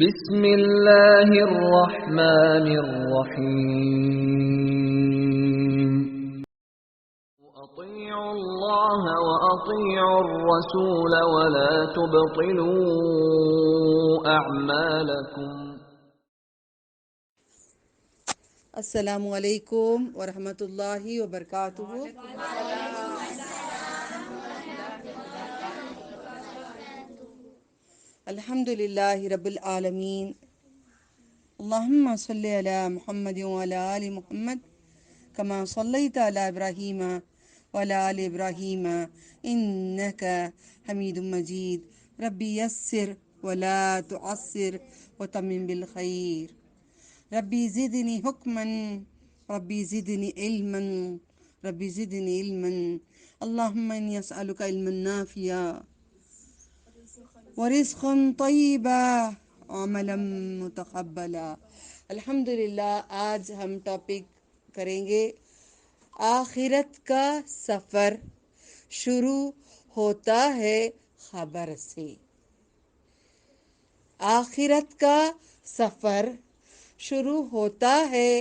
بسم اللہ الرحمن الرحیم اطیعوا اللہ واطیعوا الرسول ولا تبطلوا اعمالکم۔ السلام علیکم ورحمۃ اللہ وبرکاتہ۔ الحمد للہ رب العالمین، اللہم صلی علی محمد وعلی آل محمد کما صلیت علی ابراہیم وعلی آل ابراہیم انک حمید مجید۔ ربی یسر ولا تعسر وتمم بالخیر، ربی زدنی حکما ربی زدنی علما ربی زدنی علما، اللہم انی اسألک علما نافعا ورزقا طیبا عملا متقبلا۔ الحمدللہ، آج ہم ٹاپک کریں گے آخرت کا سفر شروع ہوتا ہے خبر سے۔ آخرت کا سفر شروع ہوتا ہے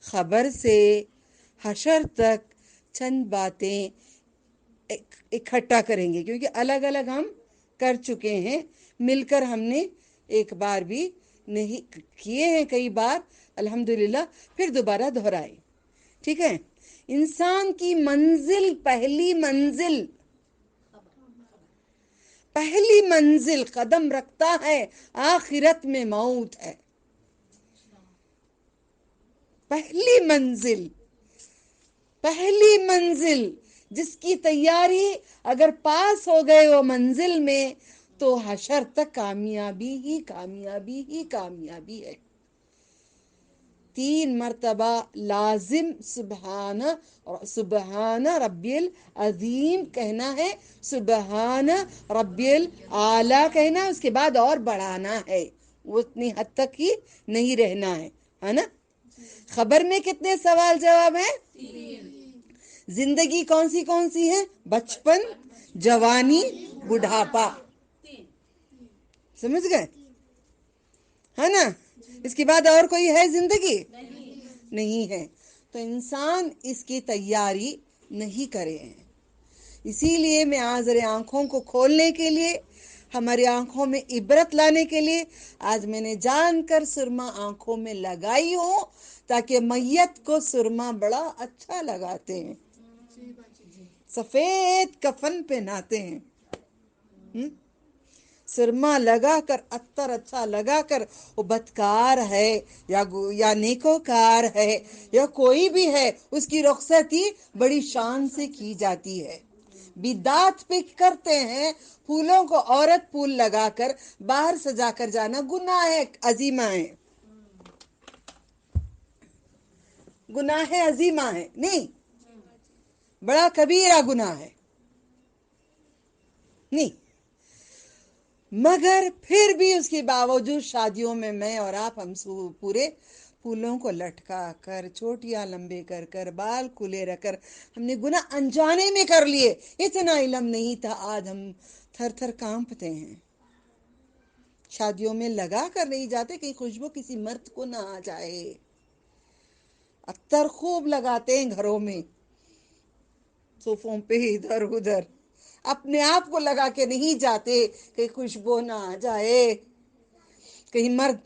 خبر سے، حشر تک چند باتیں اکٹھا کریں گے، کیونکہ الگ الگ ہم کر چکے ہیں، مل کر ہم نے ایک بار بھی نہیں کیے ہیں، کئی بار الحمدللہ، پھر دوبارہ دہرائے۔ ٹھیک ہے، انسان کی منزل، پہلی منزل قدم رکھتا ہے آخرت میں موت ہے۔ پہلی منزل جس کی تیاری اگر پاس ہو گئے وہ منزل میں، تو حشر تک کامیابی ہی ہے۔ 3 مرتبہ لازم سبحان ربی العظیم کہنا ہے، سبحان ربی الاعلیٰ کہنا ہے، اس کے بعد اور بڑھانا ہے، وہ اتنی حد تک ہی نہیں رہنا ہے نا۔ خبر میں کتنے سوال جواب ہیں؟ 3۔ زندگی کون سی ہے؟ بچپن، جوانی، بڑھاپا، سمجھ گئے ہے نا؟ اس کے بعد اور کوئی ہے زندگی؟ نہیں ہے۔ تو انسان اس کی تیاری نہیں کرے ہیں، اسی لیے میں آزر آنکھوں کو کھولنے کے لیے، ہماری آنکھوں میں عبرت لانے کے لیے آج میں نے جان کر سرما آنکھوں میں لگائی ہو، تاکہ میت کو سرما بڑا اچھا لگاتے ہیں، سفید کفن پہناتے ہیں، سرما لگا کر، عطر اچھا لگا کر، وہ بدکار ہے یا نیکوکار ہے یا کوئی بھی ہے، اس کی رخصتی بڑی شان سے کی جاتی ہے۔ بدعت پہ کرتے ہیں، پھولوں کو عورت پھول لگا کر باہر سجا کر جانا گناہ عظیمہ ہے، نہیں، بڑا کبیرہ گناہ ہے، نہیں۔ مگر پھر بھی اس کے باوجود شادیوں میں اور آپ ہم پورے پھولوں کو لٹکا کر، چوٹیاں لمبے کر کر، بال کھلے رکھ کر ہم نے گناہ انجانے میں کر لیے۔ اتنا علم نہیں تھا، آج ہم تھر تھر کانپتے ہیں۔ شادیوں میں لگا کر نہیں جاتے کہ خوشبو کسی مرد کو نہ آ جائے، عطر خوب لگاتے ہیں گھروں میں، صوفوں پہ ادھر ادھر، اپنے آپ کو لگا کے نہیں جاتے کہ خوشبو نہ آ جائے، کہیں مرد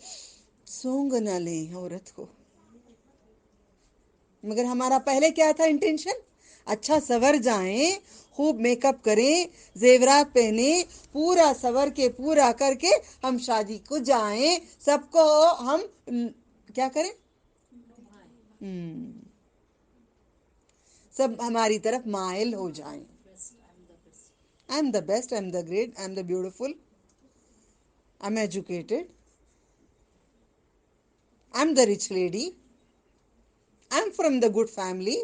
سونگ نہ لیں عورت کو۔ مگر ہمارا پہلے کیا تھا انٹینشن؟ اچھا سور جائیں، خوب میک اپ کریں، زیورات پہنیں، پورا سور کے پورا کر کے ہم شادی کو جائیں، سب کو ہم کیا کریں؟ سب ہماری طرف مائل ہو جائیں۔ I am the best, I am the great, I am the beautiful, I am educated, I am the rich lady, I am from the good family,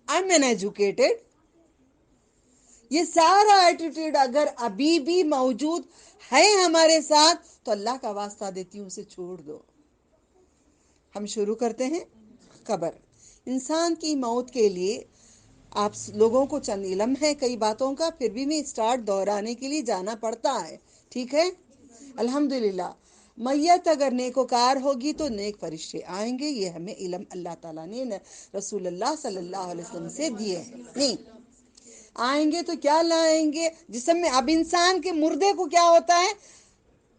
I am an educated۔ یہ سارا ایٹیٹیوڈ اگر ابھی بھی موجود ہے ہمارے ساتھ تو اللہ کا واسطہ دیتی ہوں اسے چھوڑ دو۔ ہم شروع کرتے ہیں خبر۔ انسان کی موت کے لیے آپ لوگوں کو چند علم ہے کئی باتوں کا، پھر بھی میں اسٹارٹ دہرانے کے لیے جانا پڑتا ہے، ٹھیک ہے؟ الحمدللہ، میت اگر نیکوکار ہوگی تو نیک فرشتے آئیں گے. یہ ہمیں علم اللہ تعالیٰ نے رسول اللہ صلی اللہ علیہ وسلم سے دیے ہیں. نہیں آئیں گے تو کیا لائیں گے جسم میں؟ اب انسان کے مردے کو کیا ہوتا ہے؟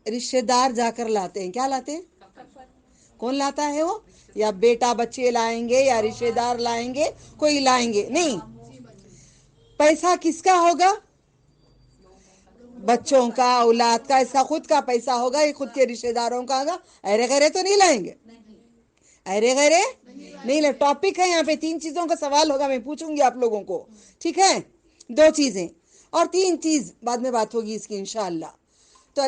رشتہ دار جا کر لاتے ہیں. کیا لاتے ہیں؟ کون لاتا ہے وہ؟ یا بیٹا بچے لائیں گے یا رشتہ دار لائیں گے، کوئی لائیں گے نہیں. پیسہ کس کا ہوگا؟ بچوں کا، اولاد کا. ایسا خود کا پیسہ ہوگا، یہ خود کے رشتہ داروں کا ہوگا. ارے غیرے تو نہیں لائیں گے. ارے غیرے نہیں لائیں. ٹاپک ہے یہاں پہ 3 چیزوں کا سوال ہوگا، میں پوچھوں گی آپ لوگوں کو. ٹھیک ہے؟ 2 چیزیں اور 3 چیز بعد میں بات ہوگی اس کی انشاءاللہ. تو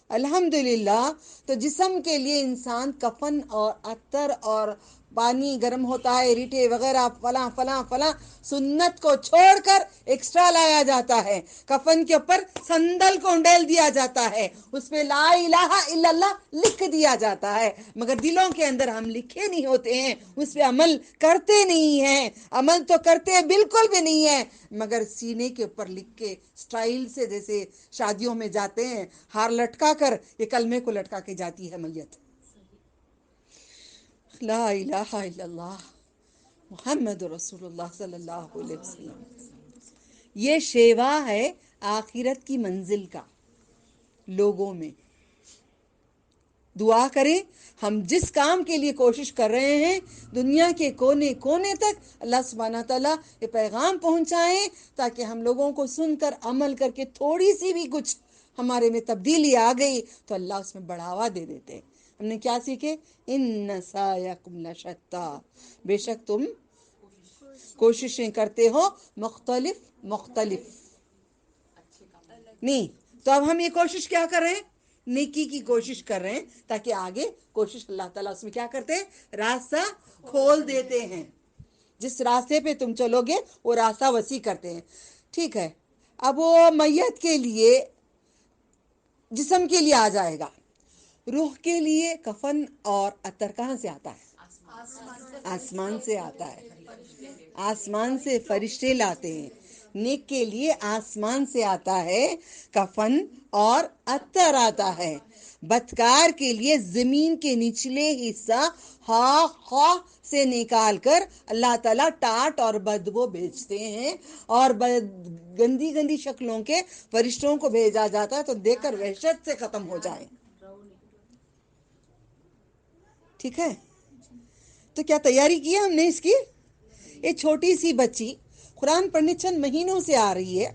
الحمدللہ تو جسم کے لیے انسان کفن اور عطر اور پانی گرم ہوتا ہے، ریٹھے وغیرہ فلاں فلاں فلاں سنت کو چھوڑ کر ایکسٹرا لایا جاتا ہے. کفن کے اوپر سندل کو ڈال دیا جاتا ہے، اس پہ لا الہ الا اللہ لکھ دیا جاتا ہے، مگر دلوں کے اندر ہم لکھے نہیں ہوتے ہیں، اس پہ عمل کرتے نہیں ہیں. عمل تو کرتے بالکل بھی نہیں ہے، مگر سینے کے اوپر لکھ کے سٹائل سے، جیسے شادیوں میں جاتے ہیں ہار لٹکا کر، یہ کلمے کو لٹکا کے جاتی ہے میت. لا الہ الا اللہ محمد رسول اللہ صلی اللہ علیہ وسلم. یہ شیوا ہے آخرت کی منزل کا. لوگوں میں دعا کریں، ہم جس کام کے لیے کوشش کر رہے ہیں دنیا کے کونے کونے تک اللہ سبحانہ تعالیٰ یہ پیغام پہنچائیں، تاکہ ہم لوگوں کو سن کر عمل کر کے تھوڑی سی بھی کچھ ہمارے میں تبدیلی آ گئی تو اللہ اس میں بڑھاوا دے دیتے ہیں. ہم نے کیا سیکھے؟ ان سعیکم لشتی، بے شک تم کوششیں کرتے ہو مختلف نہیں. تو اب ہم یہ کوشش کیا کر رہے ہیں؟ نیکی کی کوشش کر رہے ہیں، تاکہ آگے کوشش اللہ تعالیٰ اس میں کیا کرتے ہیں؟ راستہ کھول دیتے ہیں. جس راستے پہ تم چلو گے وہ راستہ وسیع کرتے ہیں. ٹھیک ہے؟ اب وہ میت کے لیے، جسم کے لیے آ جائے گا. روح کے لیے کفن اور عطر کہاں سے آتا ہے؟ آسمان سے آتا ہے. آسمان سے فرشتے لاتے ہیں. نیک کے لیے آسمان سے آتا ہے کفن اور عطر آتا ہے. بدکار کے لیے زمین کے نچلے حصہ خواہ سے نکال کر اللہ تعالیٰ ٹاٹ اور بدبو بھیجتے ہیں، اور گندی گندی شکلوں کے فرشتوں کو بھیجا جاتا ہے تو دیکھ کر وحشت سے ختم ہو جائیں. ٹھیک ہے؟ تو کیا تیاری کی ہے ہم نے اس کی؟ یہ چھوٹی سی بچی قرآن پڑھنے چند مہینوں سے آ رہی ہے،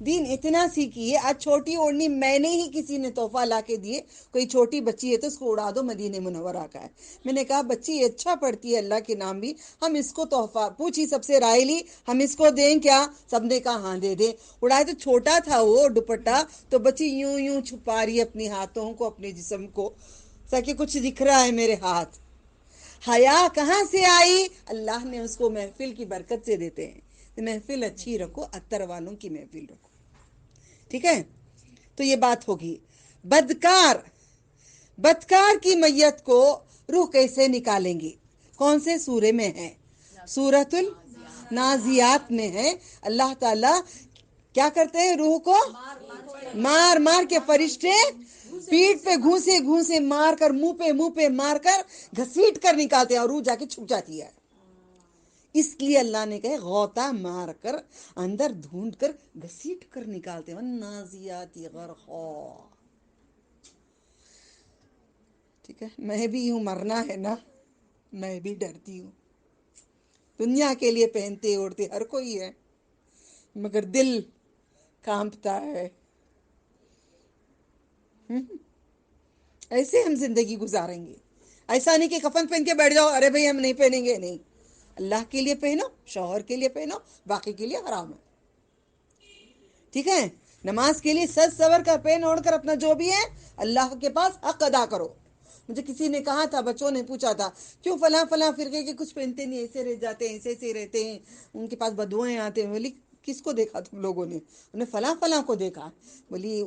دین اتنا سیکھی ہے. آج چھوٹی اوڑھنی میں نے ہی کسی نے تحفہ لا کے دیے، کوئی چھوٹی بچی ہے تو اس کو اڑا دو، مدینہ منورہ کا ہے. میں نے کہا بچی اچھا پڑھتی ہے، اللہ کے نام بھی، ہم اس کو تحفہ پوچھی، سب سے رائے لی ہم اس کو دیں کیا؟ سب نے کہا ہاں دے دیں. اڑائے تو چھوٹا تھا وہ دوپٹہ، تو بچی یوں یوں چھپا رہی ہے اپنے ہاتھوں کو، اپنے جسم کو، تاکہ کچھ دکھ رہا ہے میرے ہاتھ. حیا کہاں سے آئی؟ اللہ نے اس کو محفل کی برکت سے دیتے ہیں. محفل اچھی رکھو، عطر والوں کی محفل رکھو. ٹھیک ہے؟ تو یہ بات ہوگی. بدکار کی میت کو روح کیسے نکالیں گی؟ کون سے سورے میں ہے؟ سورۃ النازیات میں ہے. اللہ تعالیٰ کیا کرتے ہیں؟ روح کو مار مار کے فرشتے پیٹ پہ گھوسے گھوسے مار کر، منہ پہ مار کر گھسیٹ کر نکالتے ہیں، اور روح جا کے چھپ جاتی ہے. اس لیے اللہ نے کہے غوطہ مار کر، اندر ڈھونڈ کر، گھسیٹ کر نکالتے ہیں. والنازیات غرقا. ٹھیک ہے؟ میں بھی ہوں، مرنا ہے نا، میں بھی ڈرتی ہوں. دنیا کے لیے پہنتے اوڑھتے ہر کوئی ہے، مگر دل کانپتا ہے. ایسے ہم زندگی گزاریں گے. ایسا نہیں کہ کفن پہن کے بیٹھ جاؤ، ارے بھئی ہم نہیں پہنیں گے. نہیں، اللہ کے لیے پہنو، شوہر کے لیے پہنو، باقی کے لیے حرام ہے. ٹھیک ہے؟ نماز کے لیے سج سور کر پہن اوڑھ کر اپنا جو بھی ہے اللہ کے پاس حق ادا کرو. مجھے کسی نے کہا تھا، بچوں نے پوچھا تھا کیوں فلاں فرقے کے کچھ پہنتے نہیں، ایسے رہ جاتے ہیں، ایسے رہتے ہیں، ان کے پاس بدوائیں آتے ہیں. بولی کس کو دیکھا تم لوگوں نے؟ انہیں فلاں کو دیکھا. بولی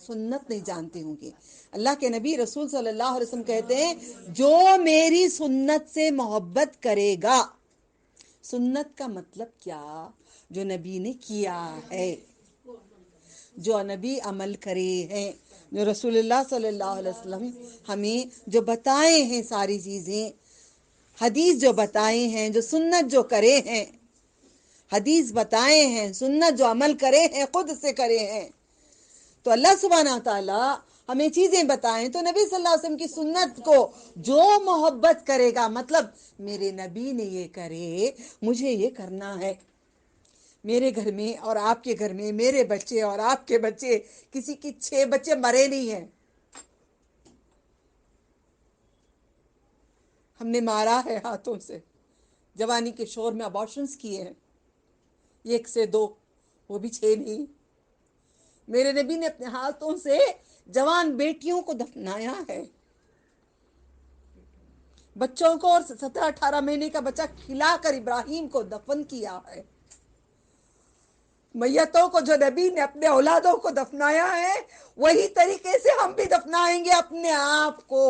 سنت نہیں جانتے ہوں گے. اللہ کے نبی رسول صلی اللہ علیہ وسلم کہتے ہیں جو میری سنت سے محبت کرے گا. سنت کا مطلب کیا؟ جو نبی نے کیا ہے. جو نبی عمل کرے ہیں، جو رسول اللہ صلی اللہ علیہ وسلم ہمیں جو بتائے ہیں ساری چیزیں، حدیث جو بتائے ہیں، جو سنت جو کرے ہیں، حدیث بتائے ہیں، سنت جو عمل کرے ہیں، خود سے کرے ہیں. تو اللہ سبحانہ تعالیٰ ہمیں چیزیں بتائیں، تو نبی صلی اللہ علیہ وسلم کی سنت کو جو محبت کرے گا، مطلب میرے نبی نے یہ کرے، مجھے یہ کرنا ہے. میرے گھر میں اور آپ کے گھر میں، میرے بچے اور آپ کے بچے، کسی کی 6 بچے مرے نہیں ہیں. ہم نے مارا ہے ہاتھوں سے، جوانی کے شور میں ابارشنز کیے ہیں، 1 سے 2، وہ بھی 6 نہیں. میرے نبی نے اپنے ہاتھوں سے جوان بیٹیوں کو دفنایا ہے، بچوں کو، اور 17-18 مہینے کا بچہ کھلا کر ابراہیم کو دفن کیا ہے. میتوں کو جو نبی نے اپنے اولادوں کو دفنایا ہے، وہی طریقے سے ہم بھی دفنائیں گے اپنے آپ کو،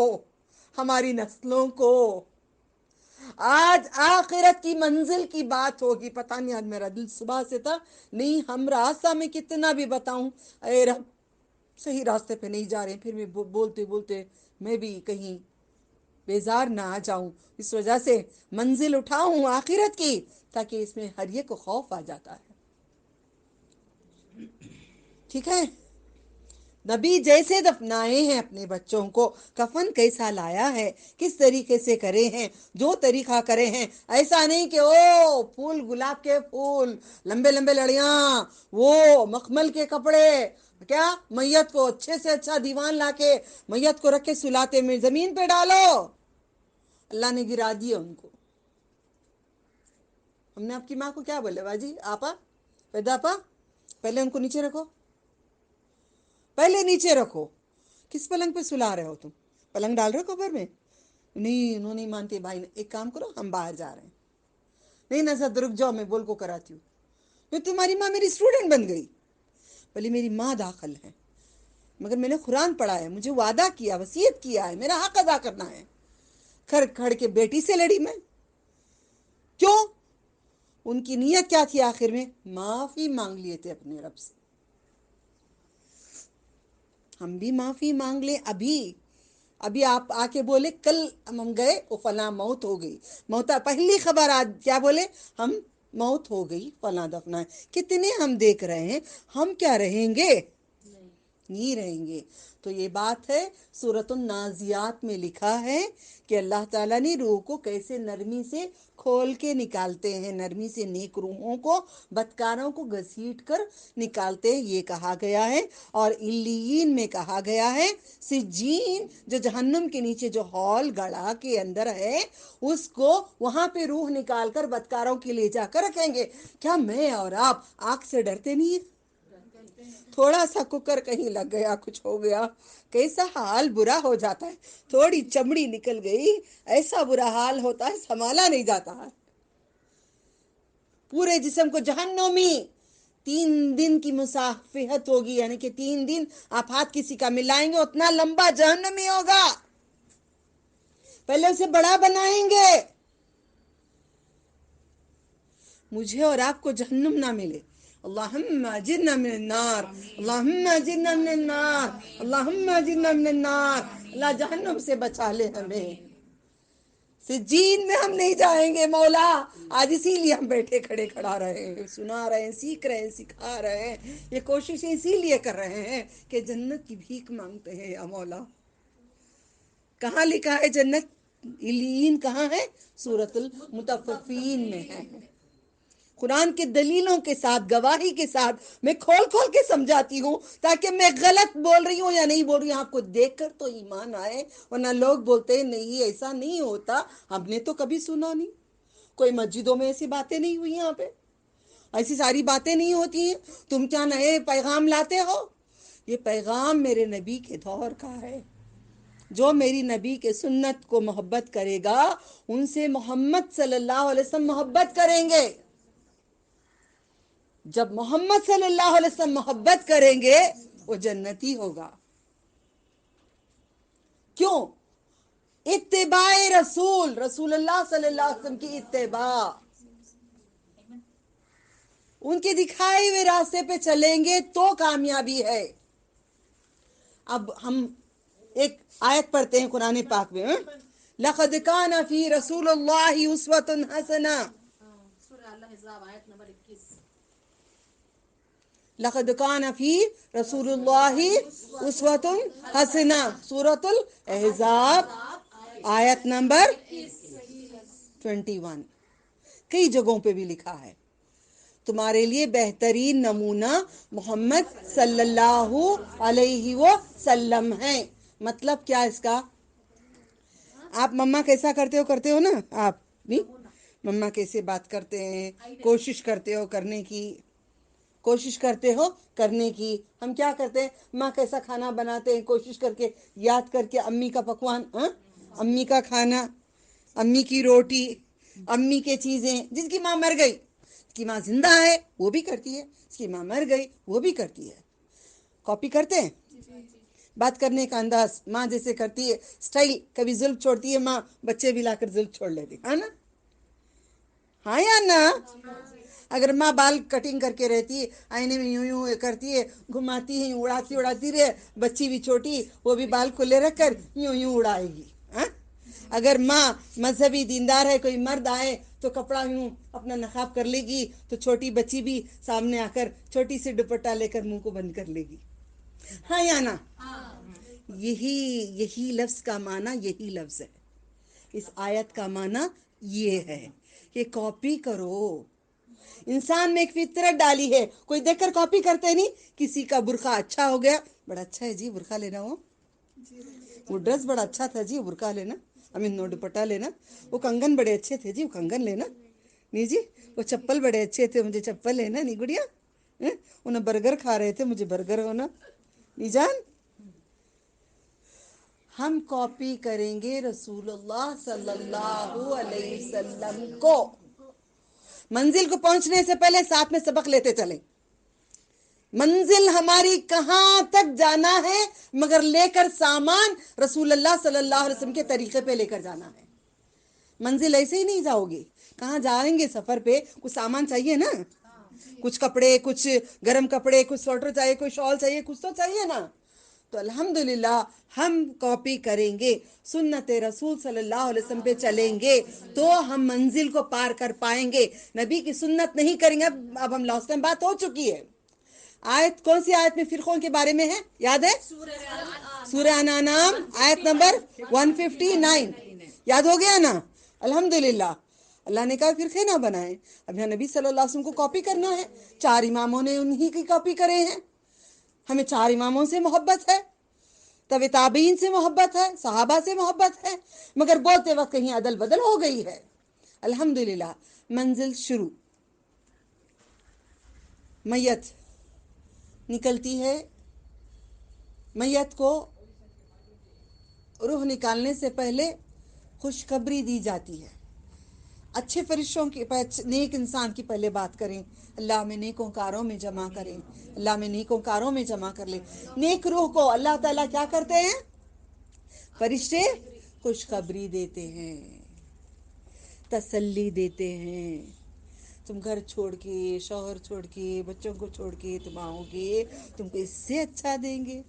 ہماری نسلوں کو. آج آخرت کی منزل کی بات ہوگی. پتہ نہیں آج میرا دل صبح سے تھا، نہیں ہم راستہ میں کتنا بھی بتاؤں، اے رب صحیح راستے پہ نہیں جا رہے ہیں، پھر میں بولتے بولتے میں بھی کہیں بیزار نہ آ جاؤں. اس وجہ سے منزل اٹھاؤں آخرت کی، تاکہ اس میں ہر ایک کو خوف آ جاتا ہے. ٹھیک ہے، نبی جیسے دفنائے ہیں اپنے بچوں کو، کفن کیسا لایا ہے، کس طریقے سے کرے ہیں، جو طریقہ کرے ہیں. ایسا نہیں کہ پھول، گلاب کے پھول، لمبے لمبے لڑیاں، وہ مخمل کے کپڑے، کیا میت کو اچھے سے اچھا دیوان لا کے میت کو رکھ کے سلاتے میں زمین پہ ڈالو. اللہ نے گرا دیا ان کو. ہم نے آپ کی ماں کو کیا بولے، باجی آپا، پیداپا، پہلے ان کو نیچے رکھو، پہلے نیچے رکھو. کس پلنگ پہ سلا رہے ہو تم؟ پلنگ ڈال رہے ہو قبر میں؟ نہیں، انہوں نہیں مانتے. بھائی ایک کام کرو، ہم باہر جا رہے ہیں. نہیں نظر رک جاؤ، میں بول کو کراتی ہوں. تو تمہاری ماں میری اسٹوڈنٹ بن گئی. بھلی میری ماں داخل ہے، مگر میں نے قرآن پڑھا ہے، مجھے وعدہ کیا، وصیت کیا ہے، میرا حق ادا کرنا ہے. کھڑ کے بیٹی سے لڑی میں. کیوں؟ ان کی نیت کیا تھی؟ آخر میں معافی مانگ لیے تھے اپنے رب سے. ہم بھی معافی مانگ لیں. ابھی آپ آ کے بولے کل ہم گئے، وہ فلاں موت ہو گئی، موت پہلی خبر آج کیا بولے؟ ہم موت ہو گئی، فلاں دفنا. کتنے ہم دیکھ رہے ہیں، ہم کیا رہیں گے؟ نہیں رہیں گے. تو یہ بات ہے، سورۃ النازیات میں لکھا ہے کہ اللہ تعالیٰ نے روح کو کیسے نرمی سے کھول کے نکالتے ہیں، نرمی سے نیک روحوں کو، بدکاروں کو گھسیٹ کر نکالتے ہیں، یہ کہا گیا ہے. اور علیین میں کہا گیا ہے، سجین جو جہنم کے نیچے جو ہال گڑھا کے اندر ہے، اس کو وہاں پہ روح نکال کر بدکاروں کے لے جا کر رکھیں گے. کیا میں اور آپ آگ سے ڈرتے نہیں ہیں؟ تھوڑا سا کوکر کہیں لگ گیا، کچھ ہو گیا، کیسا حال برا ہو جاتا ہے. تھوڑی چمڑی نکل گئی، ایسا برا حال ہوتا ہے، سنبھالا نہیں جاتا ہے. پورے جسم کو جہنمی 3 دن کی مسافحت ہوگی، یعنی کہ 3 دن آپ ہاتھ کسی کا ملائیں گے، اتنا لمبا جہنمی ہوگا. پہلے اسے بڑا بنائیں گے، مجھے اور آپ کو جہنم نہ ملے. اللہم اجرنا من النار، اللہم اجرنا من النار، اللہم اجرنا من النار. اللہ جہنم سے بچا لے ہمیں. سجین میں ہم نہیں جائیں گے مولا. آج اسی لیے ہم بیٹھے کھڑے کھڑا رہے ہیں، سنا رہے ہیں، سیکھ رہے ہیں، سکھا رہے ہیں. یہ کوششیں اسی لیے کر رہے ہیں کہ جنت کی بھیک مانگتے ہیں. یا مولا، کہاں لکھا ہے جنت؟ علیین کہاں ہے؟ سورۃ المطففین میں ہے. قرآن کے دلیلوں کے ساتھ، گواہی کے ساتھ میں کھول کھول کے سمجھاتی ہوں، تاکہ میں غلط بول رہی ہوں یا نہیں بول رہی ہوں آپ کو دیکھ کر تو ایمان آئے. ورنہ لوگ بولتے ہیں نہیں ایسا نہیں ہوتا، ہم نے تو کبھی سنا نہیں، کوئی مسجدوں میں ایسی باتیں نہیں ہوئی، یہاں پہ ایسی ساری باتیں نہیں ہوتی ہیں، تم کیا نئے پیغام لاتے ہو؟ یہ پیغام میرے نبی کے دور کا ہے. جو میری نبی کے سنت کو محبت کرے گا، ان سے محمد صلی اللہ علیہ وسلم محبت کریں گے. جب محمد صلی اللہ علیہ وسلم محبت کریں گے، وہ جنتی ہوگا. کیوں؟ اتباع رسول اللہ صلی اللہ علیہ وسلم کی اتباع. ان کے دکھائے ہوئے راستے پہ چلیں گے تو کامیابی ہے۔ اب ہم ایک آیت پڑھتے ہیں قرآن پاک میں، لقد کان فی رسول اللہ اسوۃ حسنہ، سورہ الحزاب آیت نمبر 21۔ لقد کان فی رسول اللہ اسوۃ حسنہ، سورۃ الاحزاب آیت نمبر 21۔ کئی جگہوں پہ بھی لکھا ہے تمہارے لیے بہترین نمونہ محمد صلی اللہ علیہ وسلم ہے۔ مطلب کیا اس کا؟ آپ مما کیسا کرتے ہو نا، آپ بھی مما کیسے بات کرتے ہیں، کوشش کرتے ہو کرنے کی۔ ہم کیا کرتے ہیں؟ ماں کیسا کھانا بناتے ہیں، کوشش کر کے یاد کر کے امی کا پکوان، امی کا کھانا، امی کی روٹی، امی کے چیزیں۔ جس کی ماں مر گئی، اس کی ماں زندہ ہے وہ بھی کرتی ہے، اس کی ماں مر گئی وہ بھی کرتی ہے۔ کاپی کرتے ہیں بات کرنے کا انداز، ماں جیسے کرتی ہے سٹائل، کبھی زلف چھوڑتی ہے ماں، بچے بھی لا کر زلف چھوڑ لیتے ہے نا، ہاں یا نا؟ اگر ماں بال کٹنگ کر کے رہتی ہے، آئینے میں یوں یوں کرتی ہے، گھماتی ہے، اڑاتی رہے، بچی بھی چھوٹی وہ بھی بال کھلے رکھ کر یوں یوں اڑائے گی۔ اگر ماں مذہبی دیندار ہے، کوئی مرد آئے تو کپڑا یوں اپنا نقاب کر لے گی، تو چھوٹی بچی بھی سامنے آ کر چھوٹی سی دوپٹہ لے کر منہ کو بند کر لے گی، ہاں یا نا؟ یہی لفظ کا معنی یہی لفظ ہے، اس آیت کا معنی یہ ہے کہ کاپی کرو۔ انسان میں ایک فطرت ڈالی ہے، کوئی دیکھ کر کاپی کرتے نہیں۔ کسی کا برقع اچھا ہو گیا، بڑا اچھا ہے جی برقع لینا، وہ ڈریس بڑا اچھا تھا جی، برقع لینا، دوپٹہ لینا، وہ کنگن بڑے اچھے تھے جی، وہ کنگن لینا، نہیں جی وہ چپل بڑے اچھے تھے، مجھے چپل لینا، نہیں گڑیا، انہیں برگر کھا رہے تھے، مجھے برگر ہونا، نہیں جان۔ ہم کاپی کریں گے رسول اللہ صلی اللہ علیہ وسلم کو۔ منزل کو پہنچنے سے پہلے ساتھ میں سبق لیتے چلیں۔ منزل ہماری کہاں تک جانا ہے، مگر لے کر سامان رسول اللہ صلی اللہ علیہ وسلم کے طریقے پہ لے کر جانا ہے۔ منزل ایسے ہی نہیں جاؤ گے، کہاں جائیں گے سفر پہ، کچھ سامان چاہیے نا، کچھ کپڑے، کچھ گرم کپڑے، کچھ سویٹر چاہیے، کوئی شال چاہیے، کچھ تو چاہیے نا۔ تو الحمدللہ ہم کاپی کریں گے، سنت رسول صلی اللہ علیہ وسلم پہ چلیں گے تو ہم منزل کو پار کر پائیں گے۔ نبی کی سنت نہیں کریں گے۔ اب ہم لاسٹ ٹائم بات ہو چکی ہے، آیت کون سی آیت میں فرقوں کے بارے میں ہے، یاد ہے؟ سورہ انعام آیت نمبر 159، یاد ہو گیا نا؟ الحمدللہ اللہ نے کہا فرقے نہ بنائیں۔ اب یہاں نبی صلی اللہ علیہ وسلم کو کاپی کرنا ہے، 4 اماموں نے انہی کی کاپی کرے ہیں، ہمیں 4 اماموں سے محبت ہے، طب تابعین سے محبت ہے، صحابہ سے محبت ہے، مگر بولتے وقت کہیں عدل بدل ہو گئی ہے۔ الحمدللہ منزل شروع، میت نکلتی ہے، میت کو روح نکالنے سے پہلے خوشخبری دی جاتی ہے۔ اچھے فرشتوں کی، نیک انسان کی پہلے بات کریں، اللہ میں نیکوں کاروں میں جمع کریں، اللہ میں نیکوں کاروں میں جمع کر لے۔ نیک روح کو اللہ تعالیٰ کیا کرتے ہیں؟ فرشتے خوشخبری دیتے ہیں، تسلی دیتے ہیں۔ تم گھر چھوڑ کے، شوہر چھوڑ کے، بچوں کو چھوڑ کے تم آؤ گے، تم کو اس سے اچھا دیں گے،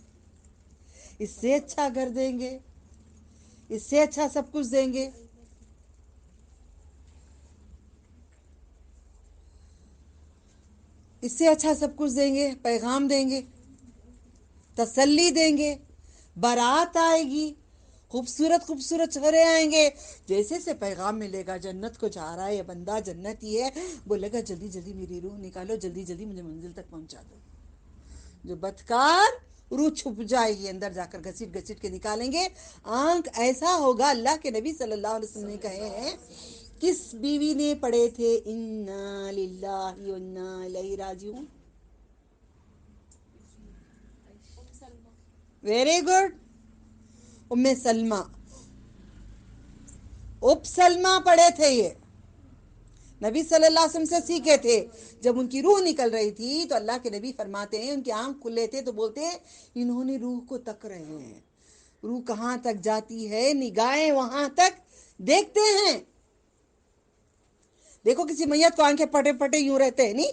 اس سے اچھا گھر دیں گے، اس سے اچھا سب کچھ دیں گے۔ اس سے اچھا سب کچھ دیں گے، پیغام دیں گے، تسلی دیں گے، بارات آئے گی، خوبصورت خوبصورت چہرے آئیں گے۔ جیسے سے پیغام ملے گا جنت کو جا رہا ہے یہ بندہ، جنتی ہے، بولے گا جلدی جلدی میری روح نکالو، جلدی جلدی مجھے منزل تک پہنچا دو۔ جو بدکار، روح چھپ جائے گی اندر جا کر، گھسیٹ گھسیٹ کے نکالیں گے۔ آنکھ ایسا ہوگا، اللہ کے نبی صلی اللہ علیہ وسلم نے کہے ہیں، کس بیوی نے پڑھے تھے انا للہ و انا الیہ راجعون؟ ویری گڈ، ام سلمہ، سلمہ پڑھے تھے، یہ نبی صلی اللہ علیہ وسلم سے سیکھے تھے۔ جب ان کی روح نکل رہی تھی تو اللہ کے نبی فرماتے ہیں، ان کی آنکھ کھلے تھے تو بولتے ہیں انہوں نے روح کو تک رہے ہیں، روح کہاں تک جاتی ہے، نگاہیں وہاں تک دیکھتے ہیں۔ دیکھو کسی میت کو آنکھیں پٹے پٹے یوں رہتے ہیں نہیں،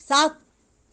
7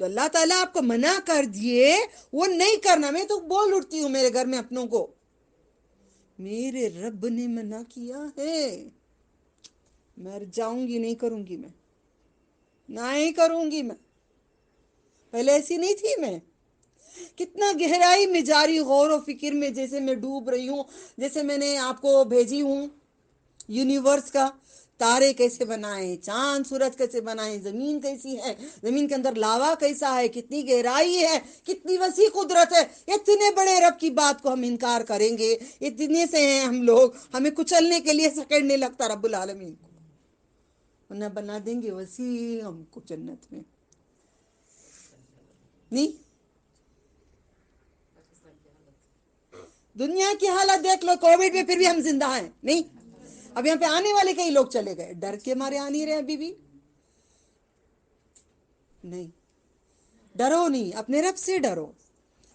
جو اللہ تعالیٰ آپ کو منع کر دیے وہ نہیں کرنا. میں تو بول اٹھتی ہوں میرے گھر میں اپنوں کو, میرے رب نے منع کیا ہے, مر جاؤں گی نہیں کروں گی, میں نہیں کروں گی. میں پہلے ایسی نہیں تھی. میں کتنا گہرائی میں جاری غور و فکر میں جیسے میں ڈوب رہی ہوں, جیسے میں نے آپ کو بھیجی ہوں یونیورس کا, تارے کیسے بنائے, چاند سورج کیسے بنائے, زمین کیسی ہے, زمین کے اندر لاوا کیسا ہے, کتنی گہرائی ہے, کتنی وسیع قدرت ہے. اتنے بڑے رب کی بات کو ہم انکار کریں گے, اتنے سے ہیں ہم لوگ, ہمیں کچلنے کے لیے سیکنڈ نہیں لگتا رب العالمین کو. انہیں بنا دیں گے وسیع ہم کو جنت میں. نہیں, دنیا کی حالت دیکھ لو, کووڈ میں پھر بھی ہم زندہ ہیں. نہیں, اب یہاں پہ آنے والے کئی لوگ چلے گئے, ڈر کے مارے آ نہیں رہے ابھی بھی. نہیں, ڈرو نہیں, اپنے رب سے ڈرو,